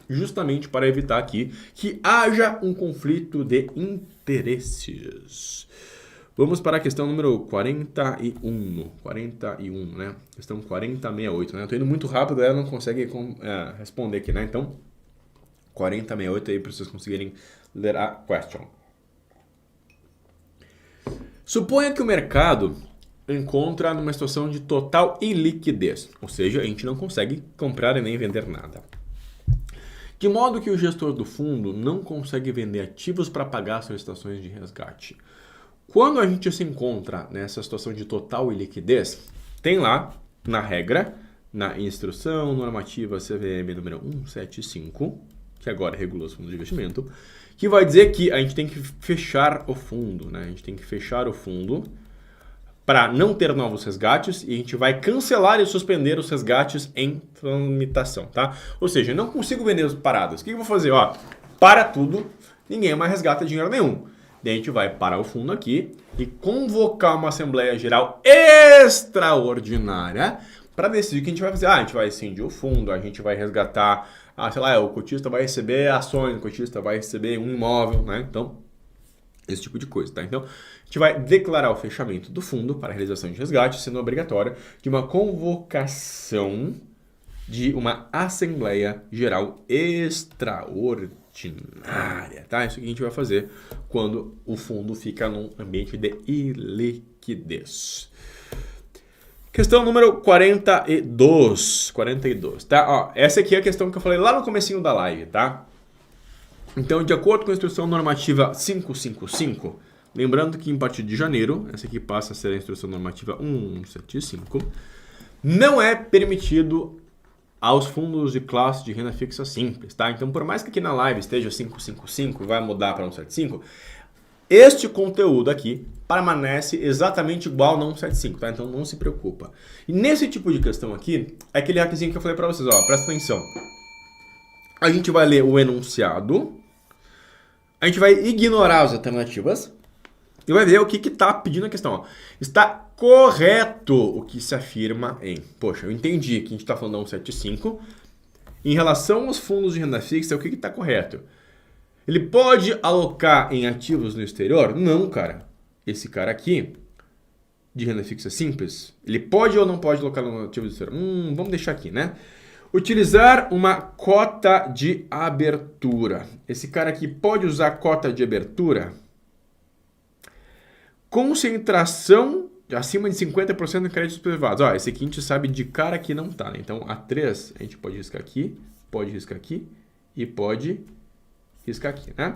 justamente para evitar aqui que haja um conflito de interesses. Vamos para a questão número 41, né? Questão 4068, né? Eu tô indo muito rápido, ela não consegue responder aqui, né? Então, 4068 aí para vocês conseguirem ler a question. Suponha que o mercado encontra numa situação de total iliquidez, ou seja, a gente não consegue comprar e nem vender nada. De modo que o gestor do fundo não consegue vender ativos para pagar solicitações de resgate. Quando a gente se encontra nessa situação de total iliquidez, tem lá na regra, na instrução normativa CVM número 175, que agora regula os fundos de investimento, que vai dizer que a gente tem que fechar o fundo, né? A gente tem que fechar o fundo para não ter novos resgates e a gente vai cancelar e suspender os resgates em tramitação, tá? Ou seja, eu não consigo vender as paradas. O que eu vou fazer? Ó, para tudo, ninguém mais resgata dinheiro nenhum. Daí a gente vai parar o fundo aqui e convocar uma Assembleia Geral extraordinária para decidir o que a gente vai fazer. Ah, a gente vai cindir o fundo, a gente vai resgatar, sei lá, o cotista vai receber ações, o cotista vai receber um imóvel, né? Então, esse tipo de coisa, tá? Então, a gente vai declarar o fechamento do fundo para a realização de resgate, sendo obrigatória de uma convocação de uma Assembleia Geral extraordinária, tá? Isso que a gente vai fazer quando o fundo fica num ambiente de iliquidez. Questão número 42, tá? Ó, essa aqui é a questão que eu falei lá no comecinho da live, tá? Então, de acordo com a instrução normativa 555, lembrando que a partir de janeiro, essa aqui passa a ser a instrução normativa 175, não é permitido aos fundos de classe de renda fixa simples, tá? Então, por mais que aqui na live esteja 555 e vai mudar para 175, este conteúdo aqui permanece exatamente igual na 175, tá? Então, não se preocupa. E nesse tipo de questão aqui, é aquele hackerzinho que eu falei para vocês, ó, presta atenção. A gente vai ler o enunciado, a gente vai ignorar as alternativas e vai ver o que está pedindo a questão. Ó. Está correto o que se afirma em... Poxa, eu entendi que a gente está falando da 175. Em relação aos fundos de renda fixa, o que está correto? Ele pode alocar em ativos no exterior? Não, cara. Esse cara aqui, de renda fixa simples, ele pode ou não pode alocar no ativo do exterior? Vamos deixar aqui, né? Utilizar uma cota de abertura. Esse cara aqui pode usar cota de abertura? Concentração acima de 50% em créditos privados. Ó, esse aqui a gente sabe de cara que não tá, né? Então, A3 a gente pode riscar aqui e pode riscar aqui, né?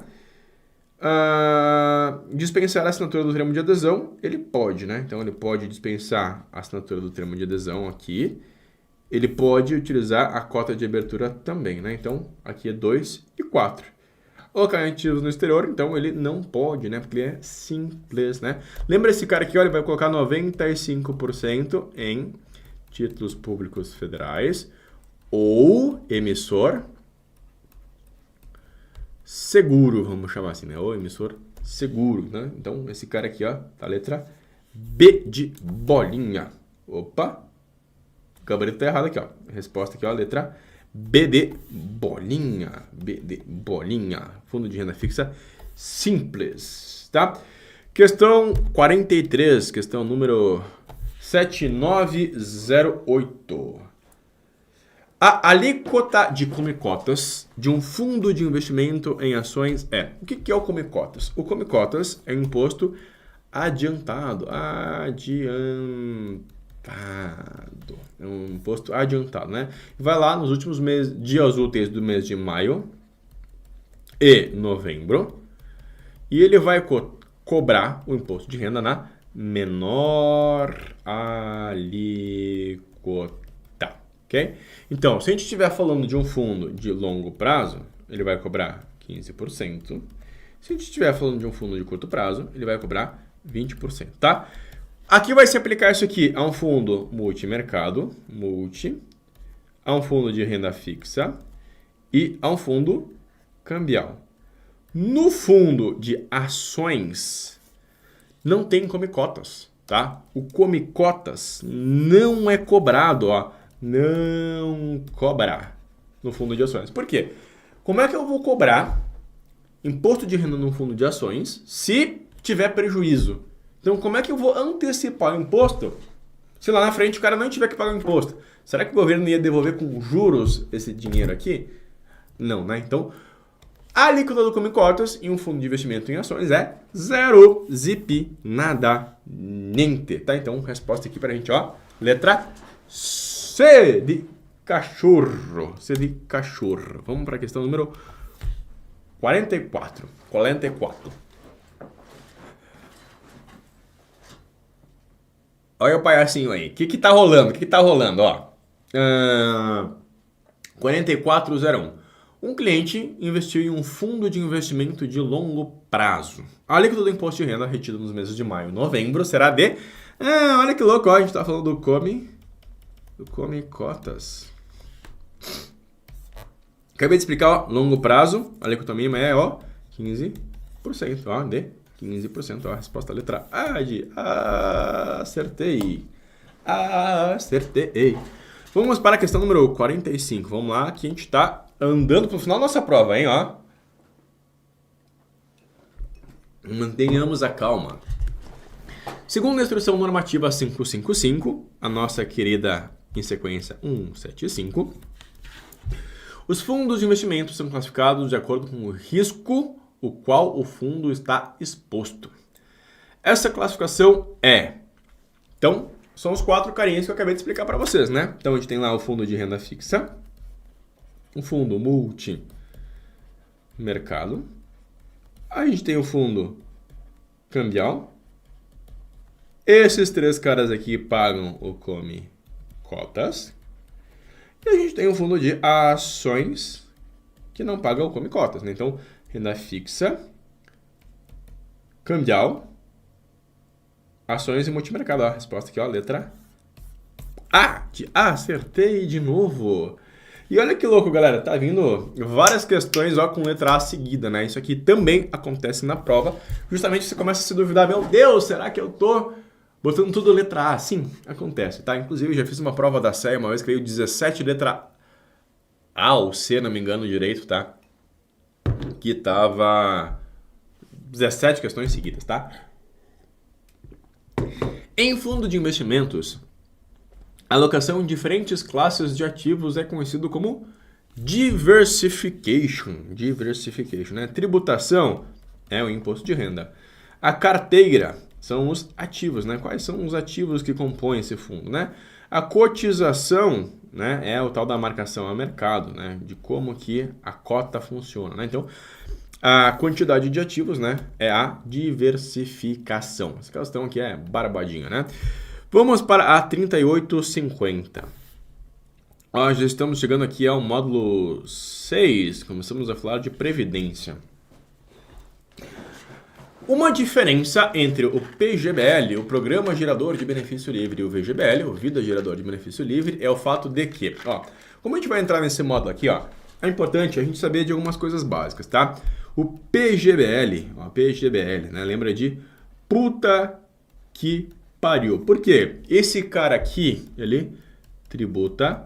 Dispensar a assinatura do termo de adesão, ele pode, né? Então, ele pode dispensar a assinatura do termo de adesão aqui. Ele pode utilizar a cota de abertura também, né? Então, aqui é 2 e 4. Colocar em ativos no exterior, então ele não pode, né? Porque ele é simples, né? Lembra esse cara aqui, ó, ele vai colocar 95% em títulos públicos federais ou emissor seguro, vamos chamar assim, né? Ou emissor seguro, né? Então, esse cara aqui, ó, tá a letra B de bolinha. Opa! O gabarito tá errado aqui, ó. A resposta aqui, ó, letra B de bolinha. B de bolinha. Fundo de renda fixa simples, tá? Questão 43, questão número 7908. A alíquota de come-cotas de um fundo de investimento em ações é... O que é o come-cotas? O come-cotas é um imposto adiantado. É um imposto adiantado, né? Vai lá nos últimos dias úteis do mês de maio e novembro e ele vai cobrar o imposto de renda na menor alíquota, ok? Então, se a gente estiver falando de um fundo de longo prazo, ele vai cobrar 15%. Se a gente estiver falando de um fundo de curto prazo, ele vai cobrar 20%, tá? Aqui vai se aplicar isso aqui a um fundo multimercado, a um fundo de renda fixa e a um fundo cambial. No fundo de ações, não tem come-cotas, tá? O come-cotas não é cobrado, ó. Não cobrar no fundo de ações. Por quê? Como é que eu vou cobrar imposto de renda no fundo de ações se tiver prejuízo? Então, como é que eu vou antecipar o imposto se lá na frente o cara não tiver que pagar o imposto? Será que o governo ia devolver com juros esse dinheiro aqui? Não, né? Então, a alíquota do come-cotas em um fundo de investimento em ações é zero, zip, nada, niente, tá? Então, resposta aqui pra gente, ó, letra C de cachorro. C de cachorro. Vamos para a questão número 44. 44. Olha o palhacinho aí. O que tá rolando? O que tá rolando? Ó. 4401. Um cliente investiu em um fundo de investimento de longo prazo. A alíquota do imposto de renda retido nos meses de maio e novembro será de... olha que louco, ó, a gente tá falando do Come Cotas. Acabei de explicar, ó, longo prazo, a alíquota mínima é, ó, 15%, ó, de 15%, ó, a resposta letra A de acertei. Acertei. Vamos para a questão número 45. Vamos lá, que a gente tá andando pro final da nossa prova, hein, ó. Mantenhamos a calma. Segundo a instrução normativa 555, a nossa querida em sequência 175, os fundos de investimento são classificados de acordo com o risco o qual o fundo está exposto. Essa classificação é... Então, são os 4 carinhas que eu acabei de explicar para vocês, né? Então, a gente tem lá o fundo de renda fixa, o fundo multimercado, a gente tem o fundo cambial. Esses 3 caras aqui pagam o Come Cotas. E a gente tem um fundo de ações que não paga o Come Cotas, né? Então, renda fixa, cambial, ações e multimercado. Ó, a resposta aqui, ó, letra A. Acertei de novo. E olha que louco, galera. Tá vindo várias questões, ó, com letra A seguida, né? Isso aqui também acontece na prova. Justamente você começa a se duvidar, meu Deus, será que eu tô botando tudo letra A? Sim, acontece, tá? Inclusive, eu já fiz uma prova da CEA uma vez que veio 17 letra A ou C, não me engano direito, tá? Que tava 17 questões seguidas, tá? Em fundo de investimentos, a alocação em diferentes classes de ativos é conhecido como diversification. Diversification, né? Tributação é o imposto de renda. A carteira são os ativos, né? Quais são os ativos que compõem esse fundo, né? A cotização, né, é o tal da marcação a mercado, né? De como que a cota funciona, né? Então, a quantidade de ativos, né, é a diversificação. Essa questão aqui é barbadinha, né? Vamos para a 3850. Ó, já estamos chegando aqui ao módulo 6. Começamos a falar de previdência. Uma diferença entre o PGBL, o Programa Gerador de Benefício Livre, e o VGBL, o Vida Gerador de Benefício Livre, é o fato de que, ó, como a gente vai entrar nesse módulo aqui, ó, é importante a gente saber de algumas coisas básicas, tá? O PGBL, ó, PGBL, né, lembra de puta que pariu. Por quê? Esse cara aqui, ele tributa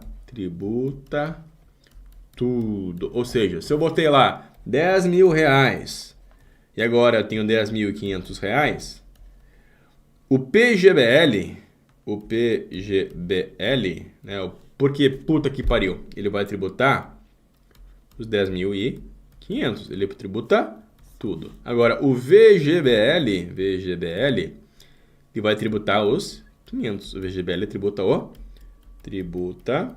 tudo. Ou seja, se eu botei lá 10 mil reais e agora eu tenho 10.500 reais, o PGBL, né, porque puta que pariu, ele vai tributar os 10.500, ele tributa tudo. Agora, o VGBL, ele vai tributar os 500. O VGBL tributa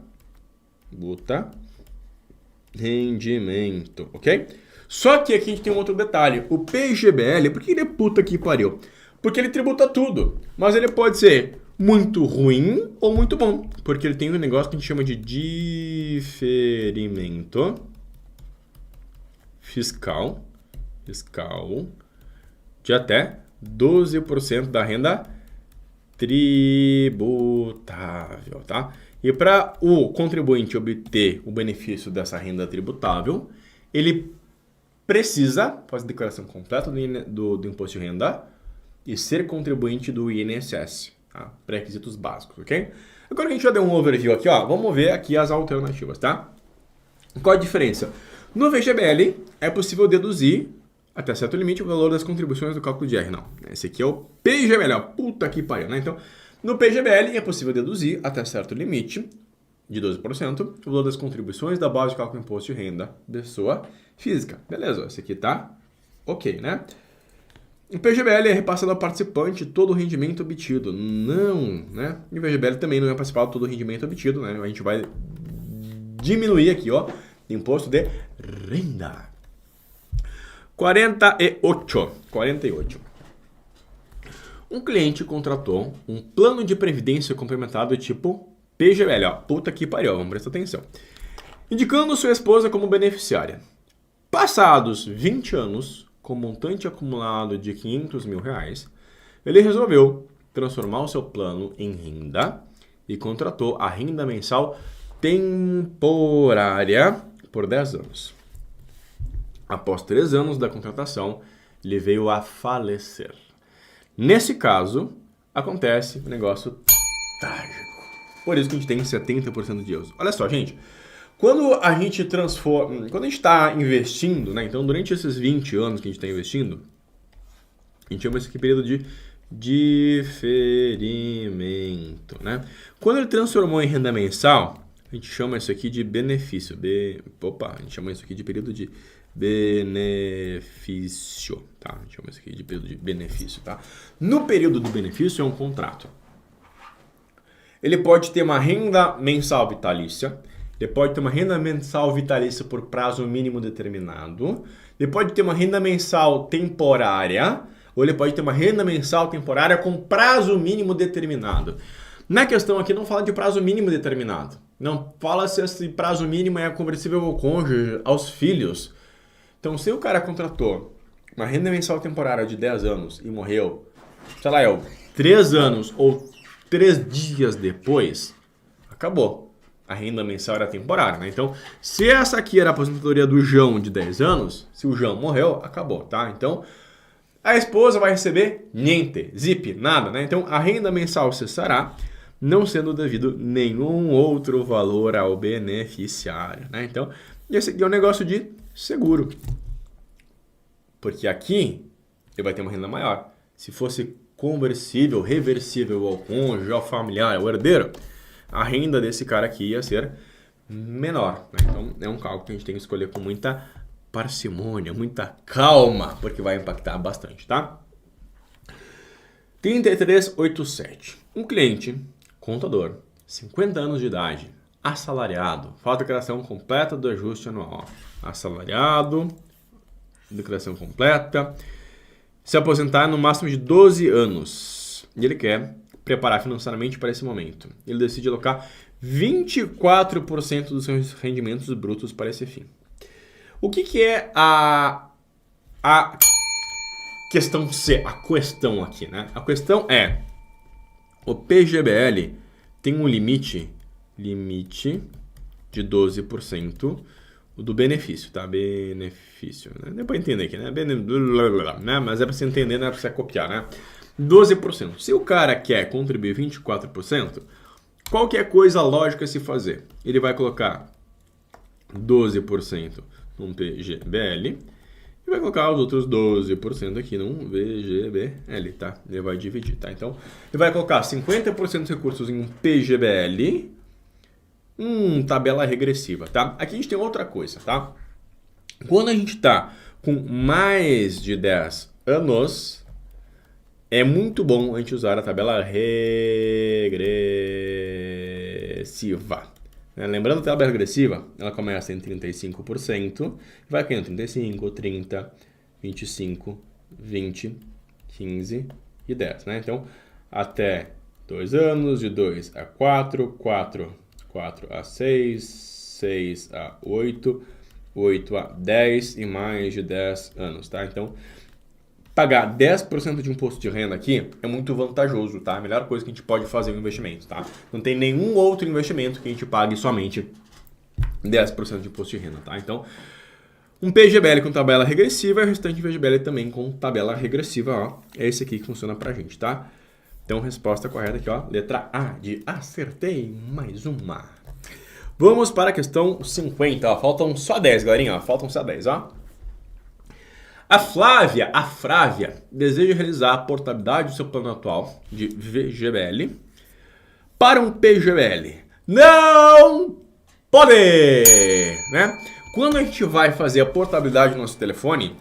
rendimento, ok? Só que aqui a gente tem um outro detalhe. O PGBL, por que ele é puta que pariu? Porque ele tributa tudo, mas ele pode ser muito ruim ou muito bom, porque ele tem um negócio que a gente chama de diferimento fiscal de até 12% da renda tributável, tá? E para o contribuinte obter o benefício dessa renda tributável, ele precisa fazer a declaração completa do imposto de renda e ser contribuinte do INSS, tá? Pré-requisitos básicos, ok? Agora que a gente já deu um overview aqui, ó, vamos ver aqui as alternativas, tá? Qual a diferença? No VGBL é possível deduzir até certo limite o valor das contribuições do cálculo de R. Não, esse aqui é o PGBL, ó, puta que pariu, né? Então, no PGBL é possível deduzir até certo limite de 12% o valor das contribuições da base de cálculo do imposto de renda da pessoa física. Beleza, esse aqui tá ok, né? O PGBL é repassado ao participante todo o rendimento obtido. Não, né? E o VGBL também não é participado todo o rendimento obtido, né? A gente vai diminuir aqui, ó, imposto de renda. 48. Um cliente contratou um plano de previdência complementar do tipo PGBL, ó, puta que pariu, vamos prestar atenção. Indicando sua esposa como beneficiária. Passados 20 anos, com montante acumulado de R$500 mil, ele resolveu transformar o seu plano em renda e contratou a renda mensal temporária por 10 anos. Após 3 anos da contratação, ele veio a falecer. Nesse caso, acontece um negócio trágico. Por isso que a gente tem 70% de erros. Olha só, gente. Quando a gente está investindo, né? Então, durante esses 20 anos que a gente está investindo, a gente chama isso aqui período de diferimento, né? Quando ele transformou em renda mensal, a gente chama isso aqui de benefício. A gente chama isso aqui de período de benefício, tá? A gente chama isso aqui de período de benefício, tá? No período do benefício é um contrato. Ele pode ter uma renda mensal vitalícia, ele pode ter uma renda mensal vitalícia por prazo mínimo determinado, ele pode ter uma renda mensal temporária, ou ele pode ter uma renda mensal temporária com prazo mínimo determinado. Na questão aqui não fala de prazo mínimo determinado. Não fala se esse prazo mínimo é conversível ao cônjuge, aos filhos. Então, se o cara contratou uma renda mensal temporária de 10 anos e morreu, sei lá, 3 anos ou 3 dias depois, acabou. A renda mensal era temporária, né? Então, se essa aqui era a aposentadoria do João de 10 anos, se o João morreu, acabou, tá? Então, a esposa vai receber niente, zip, nada, né? Então, a renda mensal cessará, não sendo devido nenhum outro valor ao beneficiário, né? Então, esse aqui é um negócio de seguro. Porque aqui ele vai ter uma renda maior. Se fosse conversível, reversível ao cônjuge, ao familiar, ao herdeiro, a renda desse cara aqui ia ser menor, né? Então é um cálculo que a gente tem que escolher com muita parcimônia, muita calma, porque vai impactar bastante, tá? 3387. Um cliente, contador, 50 anos de idade, assalariado, falta declaração completa do ajuste anual. Assalariado, declaração completa, se aposentar no máximo de 12 anos. E ele quer preparar financeiramente para esse momento. Ele decide alocar 24% dos seus rendimentos brutos para esse fim. O que é a questão C? A questão aqui, né? A questão é, o PGBL tem um limite de 12% do benefício, tá? Benefício, né? Deu para entender aqui, né? Né? Mas é para você entender, não é para você copiar, né? 12%. Se o cara quer contribuir 24%, qualquer coisa lógica a se fazer. Ele vai colocar 12% num PGBL e vai colocar os outros 12% aqui num VGBL, tá? Ele vai dividir, tá? Então, ele vai colocar 50% dos recursos em um PGBL, tabela regressiva, tá? Aqui a gente tem outra coisa, tá? Quando a gente tá com mais de 10 anos, é muito bom a gente usar a tabela regressiva. Lembrando que a tabela regressiva, ela começa em 35%, vai caindo 35, 30, 25, 20, 15 e 10, né? Então, até 2 anos, de 2 a 4, 4 a 6, 6 a 8, 8 a 10 e mais de 10 anos, tá? Então, pagar 10% de imposto de renda aqui é muito vantajoso, tá? A melhor coisa que a gente pode fazer no investimento, tá? Não tem nenhum outro investimento que a gente pague somente 10% de imposto de renda, tá? Então, um PGBL com tabela regressiva e o restante PGBL também com tabela regressiva, ó. É esse aqui que funciona pra gente, tá? Então, resposta correta aqui, ó. Letra A de acertei, mais uma. Vamos para a questão 50, ó. Faltam só 10, galerinha, ó. Faltam só 10, ó. A Frávia, deseja realizar a portabilidade do seu plano atual de VGBL para um PGBL. Não pode! Né? Quando a gente vai fazer a portabilidade do nosso telefone,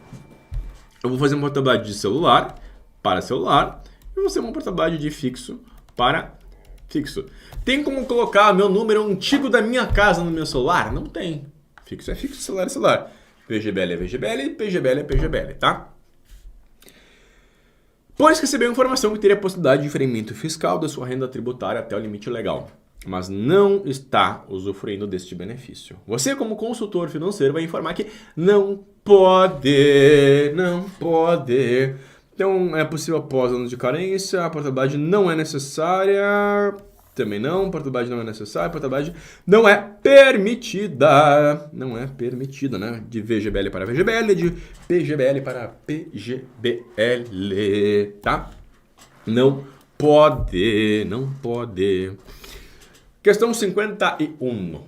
eu vou fazer uma portabilidade de celular para celular e vou fazer uma portabilidade de fixo para Fixo. Tem como colocar meu número antigo da minha casa no meu celular? Não tem. Fixo é fixo, celular é celular. VGBL é VGBL, PGBL é PGBL, tá? Pois recebeu informação que teria a possibilidade de diferimento fiscal da sua renda tributária até o limite legal, mas não está usufruindo deste benefício. Você, como consultor financeiro, vai informar que não pode. Então, é possível após anos de carência, a portabilidade não é necessária. Também não, portabilidade não é necessária, portabilidade não é permitida. Não é permitida, né? De VGBL para VGBL, de PGBL para PGBL, tá? Não pode. Questão 51,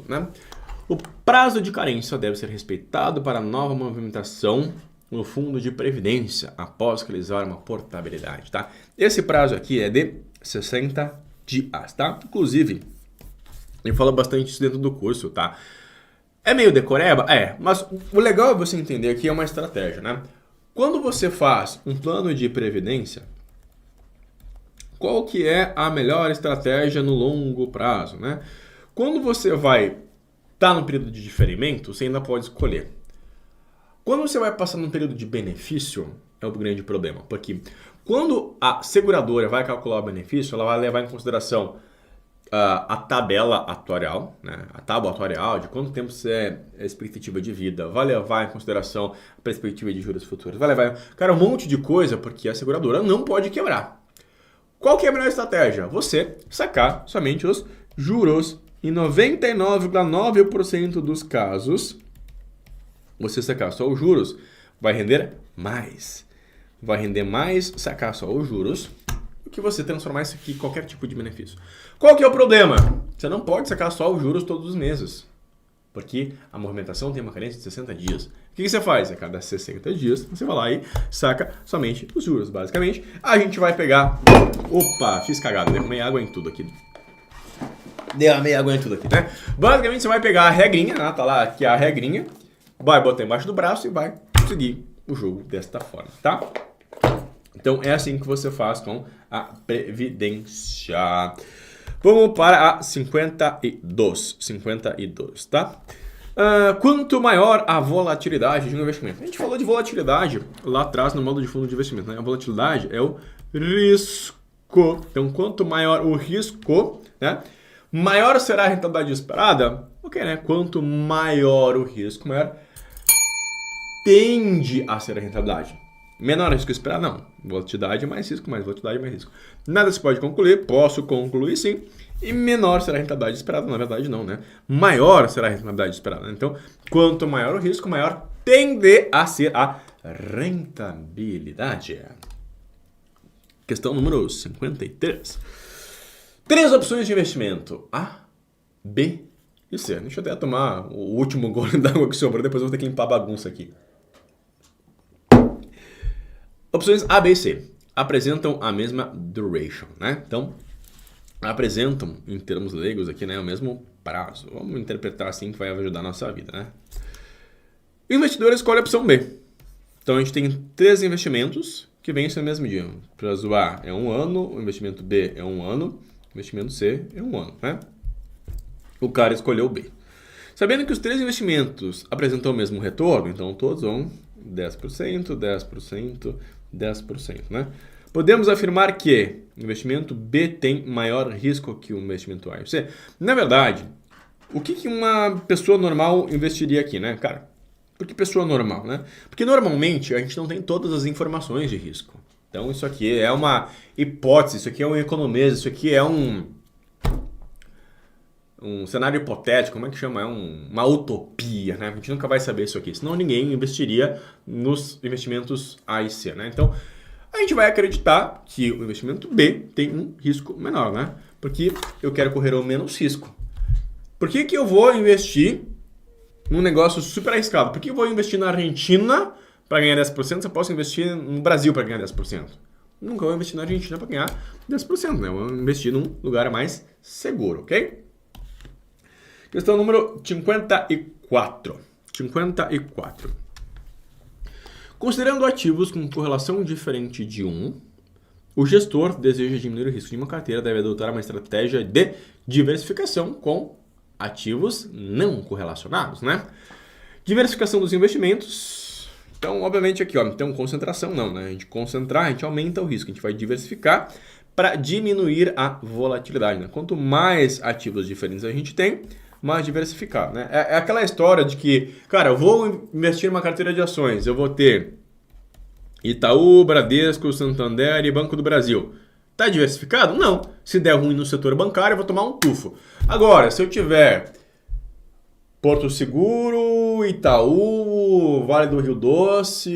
né? O prazo de carência deve ser respeitado para nova movimentação no fundo de previdência após realizar uma portabilidade, tá? Esse prazo aqui é de 60 dias, tá? Inclusive, eu falo bastante isso dentro do curso, tá? É meio decoreba? É, mas o legal é você entender que é uma estratégia, né? Quando você faz um plano de previdência, qual que é a melhor estratégia no longo prazo, né? Quando você vai estar no período de diferimento, você ainda pode escolher. Quando você vai passar num período de benefício, é o grande problema. Porque quando a seguradora vai calcular o benefício, ela vai levar em consideração a tabela atuarial, né? A tábua atuarial de quanto tempo você é a expectativa de vida, vai levar em consideração a perspectiva de juros futuros, vai levar, cara, um monte de coisa, porque a seguradora não pode quebrar. Qual que é a melhor estratégia? Você sacar somente os juros. Em 99,9% dos casos, você sacar só os juros vai render mais. Vai render mais sacar só os juros do que você transformar isso aqui em qualquer tipo de benefício. Qual que é o problema? Você não pode sacar só os juros todos os meses. Porque a movimentação tem uma carência de 60 dias. O que você faz? A cada 60 dias, você vai lá e saca somente os juros. Basicamente, a gente vai pegar... Opa, fiz cagada, derramei água em tudo aqui. Derramei água em tudo aqui, né? Basicamente, você vai pegar a regrinha, né? Tá lá aqui a regrinha, vai botar embaixo do braço e vai seguir o jogo desta forma, tá? Então, é assim que você faz com a previdência. Vamos para a 52, tá? Quanto maior a volatilidade de um investimento. A gente falou de volatilidade lá atrás no módulo de fundo de investimento, né? A volatilidade é o risco. Então, quanto maior o risco, né? Maior será a rentabilidade esperada? Ok, né? Quanto maior o risco, maior tende a ser a rentabilidade. Menor risco esperado? Não. Volatilidade mais risco, mais volatilidade mais risco. Nada se pode concluir, posso concluir sim. E menor será a rentabilidade esperada? Na verdade não, né? Maior será a rentabilidade esperada. Então, quanto maior o risco, maior tende a ser a rentabilidade. Questão número 53. 3 opções de investimento. A, B e C. Deixa eu até tomar o último gole d'água que sobrou, depois eu vou ter que limpar a bagunça aqui. Opções A, B e C apresentam a mesma duration, né? Então, apresentam, em termos leigos aqui, né, o mesmo prazo. Vamos interpretar assim que vai ajudar a nossa vida, né? O investidor escolhe a opção B. Então, a gente tem 3 investimentos que vencem no mesmo dia. O prazo A é 1 ano, o investimento B é 1 ano, o investimento C é 1 ano, né? O cara escolheu o B. Sabendo que os 3 investimentos apresentam o mesmo retorno, então todos vão 10%, 10%, 10%, né? Podemos afirmar que o investimento B tem maior risco que o investimento A e C. Na verdade, o que uma pessoa normal investiria aqui, né, cara? Por que pessoa normal, né? Porque normalmente a gente não tem todas as informações de risco. Então isso aqui é uma hipótese, isso aqui é um economês, isso aqui é um cenário hipotético, como é que chama? É uma utopia, né? A gente nunca vai saber isso aqui, senão ninguém investiria nos investimentos A e C, né? Então, a gente vai acreditar que o investimento B tem um risco menor, né? Porque eu quero correr o menos risco. Por que eu vou investir num negócio super arriscado? Por que eu vou investir na Argentina para ganhar 10% se eu posso investir no Brasil para ganhar 10%? Nunca vou investir na Argentina para ganhar 10%, né? Eu vou investir num lugar mais seguro, ok? Questão número 54. Considerando ativos com correlação diferente de 1, o gestor deseja diminuir o risco de uma carteira, deve adotar uma estratégia de diversificação com ativos não correlacionados, né? Diversificação dos investimentos. Então, obviamente aqui, ó, então concentração não, né? A gente concentrar, a gente aumenta o risco, a gente vai diversificar para diminuir a volatilidade, né? Quanto mais ativos diferentes a gente tem, mais diversificado, né? É aquela história de que, cara, eu vou investir numa carteira de ações, eu vou ter Itaú, Bradesco, Santander e Banco do Brasil. Tá diversificado? Não. Se der ruim no setor bancário, eu vou tomar um tufo. Agora, se eu tiver Porto Seguro, Itaú, Vale do Rio Doce,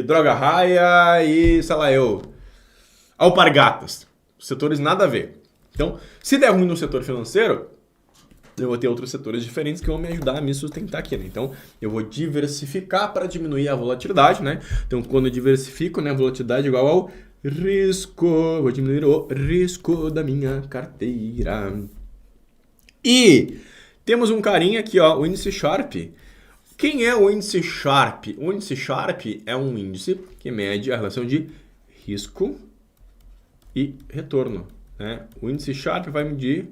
Droga Raia e, sei lá, Alpargatas. Setores nada a ver. Então, se der ruim no setor financeiro, eu vou ter outros setores diferentes que vão me ajudar a me sustentar aqui, né? Então, eu vou diversificar para diminuir a volatilidade, né? Então, quando eu diversifico, né, a volatilidade é igual ao risco. Vou diminuir o risco da minha carteira. E temos um carinha aqui, ó, o índice Sharpe. Quem é o índice Sharpe? O índice Sharpe é um índice que mede a relação de risco e retorno, né? O índice Sharpe vai medir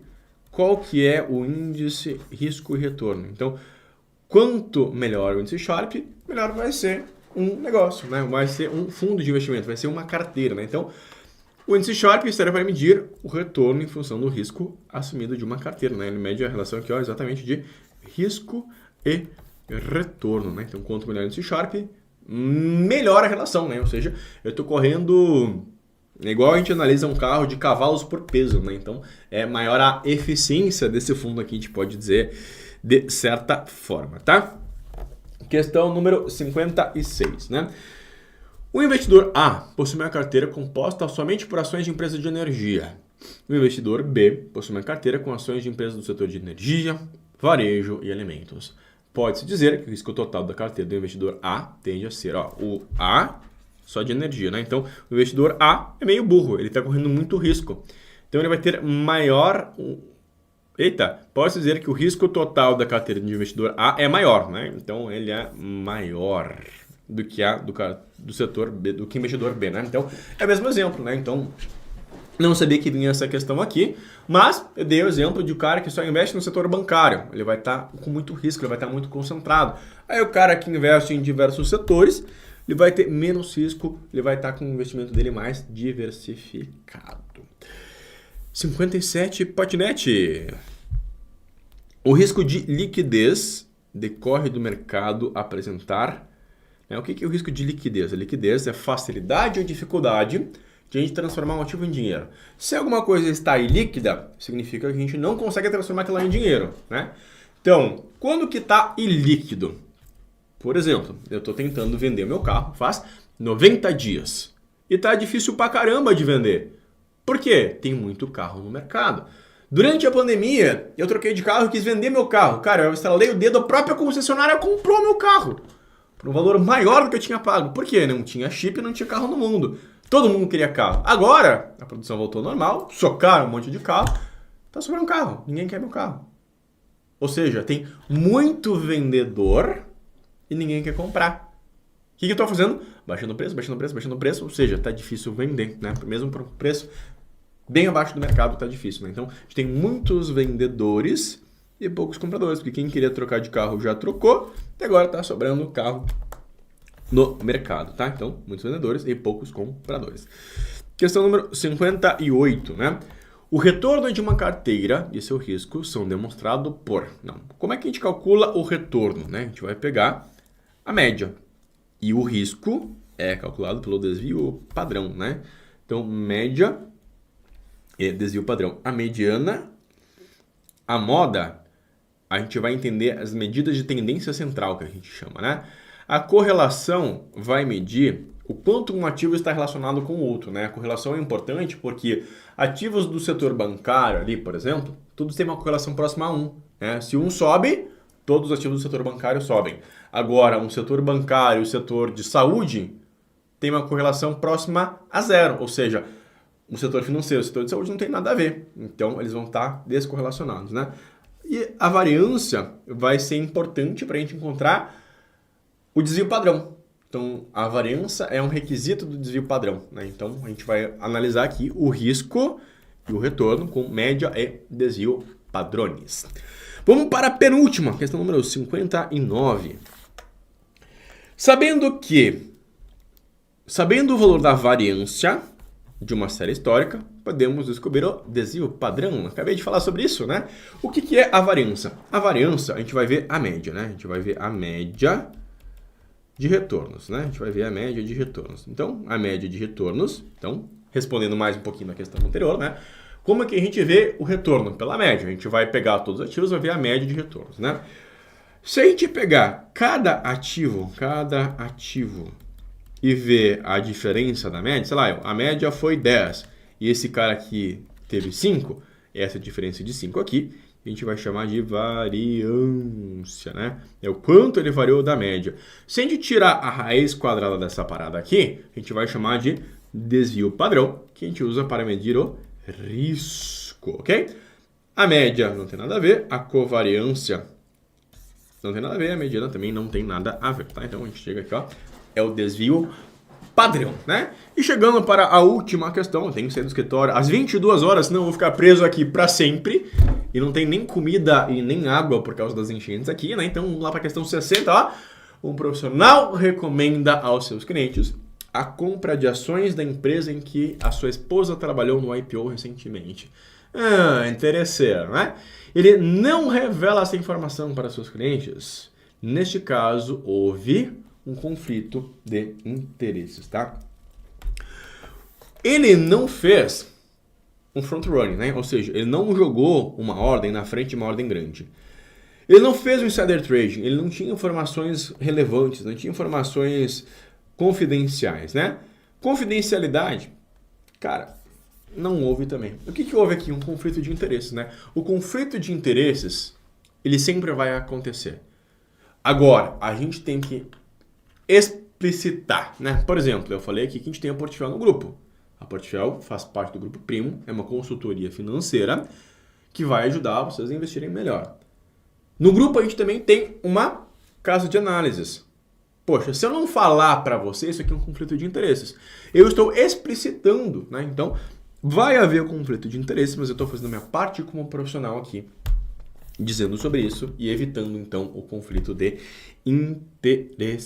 qual que é o índice risco e retorno. Então, quanto melhor o índice Sharpe, melhor vai ser um negócio, né? Vai ser um fundo de investimento, vai ser uma carteira, né? Então, o índice Sharpe serve para medir o retorno em função do risco assumido de uma carteira, né? Ele mede a relação aqui, ó, exatamente de risco e retorno, né? Então, quanto melhor o índice Sharpe, melhor a relação, né? Ou seja, eu estou correndo igual a gente analisa um carro de cavalos por peso, né? Então, é maior a eficiência desse fundo aqui, a gente pode dizer de certa forma, tá? Questão número 56, né? O investidor A possui uma carteira composta somente por ações de empresas de energia. O investidor B possui uma carteira com ações de empresas do setor de energia, varejo e alimentos. Pode-se dizer que o risco total da carteira do investidor A tende a ser, ó, o A só de energia, né? Então, o investidor A é meio burro, ele está correndo muito risco. Então, ele vai ter maior... pode-se dizer que o risco total da carteira de investidor A é maior, né? Então, ele é maior do que do setor B, do que investidor B, né? Então, é o mesmo exemplo, né? Então, não sabia que vinha essa questão aqui, mas eu dei o exemplo de um cara que só investe no setor bancário. Ele vai estar com muito risco, ele vai estar muito concentrado. Aí o cara que investe em diversos setores, ele vai ter menos risco, ele vai estar com o investimento dele mais diversificado. 57, patinete. O risco de liquidez decorre do mercado apresentar... O que é o risco de liquidez? A liquidez é facilidade ou dificuldade de a gente transformar um ativo em dinheiro. Se alguma coisa está ilíquida, significa que a gente não consegue transformar aquilo em dinheiro, né? Então, quando que está ilíquido? Por exemplo, eu estou tentando vender meu carro faz 90 dias e está difícil pra caramba de vender. Por quê? Tem muito carro no mercado. Durante a pandemia, eu troquei de carro e quis vender meu carro. Cara, eu estralei o dedo, a própria concessionária comprou meu carro por um valor maior do que eu tinha pago. Por quê? Não tinha chip, não tinha carro no mundo. Todo mundo queria carro. Agora, a produção voltou ao normal, socaram um monte de carro, tá sobrando carro. Ninguém quer meu carro. Ou seja, tem muito vendedor e ninguém quer comprar. O que eu estou fazendo? Baixando o preço, baixando o preço, baixando o preço. Ou seja, tá difícil vender, né? Mesmo por um preço bem abaixo do mercado, tá difícil, né? Então, a gente tem muitos vendedores e poucos compradores, porque quem queria trocar de carro já trocou e agora tá sobrando carro no mercado, tá? Então, muitos vendedores e poucos compradores. Questão número 58, né? O retorno de uma carteira e seu risco são demonstrados por... Não, como é que a gente calcula o retorno, né? A gente vai pegar a média e o risco é calculado pelo desvio padrão, né? Então, média e desvio padrão. A mediana, a moda, a gente vai entender as medidas de tendência central, que a gente chama, né? A correlação vai medir o quanto um ativo está relacionado com o outro, né? A correlação é importante porque ativos do setor bancário ali, por exemplo, todos têm uma correlação próxima a 1, né? Se um sobe, todos os ativos do setor bancário sobem. Agora, um setor bancário e o setor de saúde tem uma correlação próxima a 0, ou seja, o setor financeiro e o setor de saúde não tem nada a ver. Então, eles vão estar descorrelacionados, né? E a variância vai ser importante para a gente encontrar o desvio padrão. Então, a variância é um requisito do desvio padrão, né? Então, a gente vai analisar aqui o risco e o retorno com média e desvio padrões. Vamos para a penúltima, questão número 59. Sabendo o valor da variância de uma série histórica, podemos descobrir o desvio padrão. Acabei de falar sobre isso, né? O que é a variância? A variância, a gente vai ver a média, né? A gente vai ver a média de retornos, né? A gente vai ver a média de retornos. Então, a média de retornos, então, respondendo mais um pouquinho na questão anterior, né? Como é que a gente vê o retorno? Pela média. A gente vai pegar todos os ativos e vai ver a média de retornos, né? Se a gente pegar cada ativo e ver a diferença da média, sei lá, a média foi 10 e esse cara aqui teve 5, essa diferença de 5 aqui, a gente vai chamar de variância, né? É o quanto ele variou da média. Se a gente tirar a raiz quadrada dessa parada aqui, a gente vai chamar de desvio padrão, que a gente usa para medir o risco, ok? A média não tem nada a ver, a covariância não tem nada a ver, a mediana também não tem nada a ver, tá? Então a gente chega aqui, ó, é o desvio padrão, né? E chegando para a última questão, eu tenho que sair do escritório às 22 horas, senão eu vou ficar preso aqui para sempre. E não tem nem comida e nem água por causa das enchentes aqui, né? Então vamos lá para a questão 60, ó. Um profissional recomenda aos seus clientes a compra de ações da empresa em que a sua esposa trabalhou no IPO recentemente. Interessante, né? Ele não revela essa informação para seus clientes. Neste caso, houve um conflito de interesses, tá? Ele não fez um front-running, né? Ou seja, ele não jogou uma ordem na frente de uma ordem grande. Ele não fez um insider trading, ele não tinha informações relevantes, não tinha informações confidenciais, né? Confidencialidade, cara, não houve também. O que houve aqui? Um conflito de interesses, né? O conflito de interesses, ele sempre vai acontecer. Agora, a gente tem que explicitar, né? Por exemplo, eu falei aqui que a gente tem a Portfel no grupo. A Portfel faz parte do Grupo Primo, é uma consultoria financeira que vai ajudar vocês a investirem melhor. No grupo a gente também tem uma casa de análises. Poxa, se eu não falar para você, isso aqui é um conflito de interesses. Eu estou explicitando, né? Então, vai haver conflito de interesses, mas eu estou fazendo a minha parte como profissional aqui, dizendo sobre isso e evitando, então, o conflito de interesses.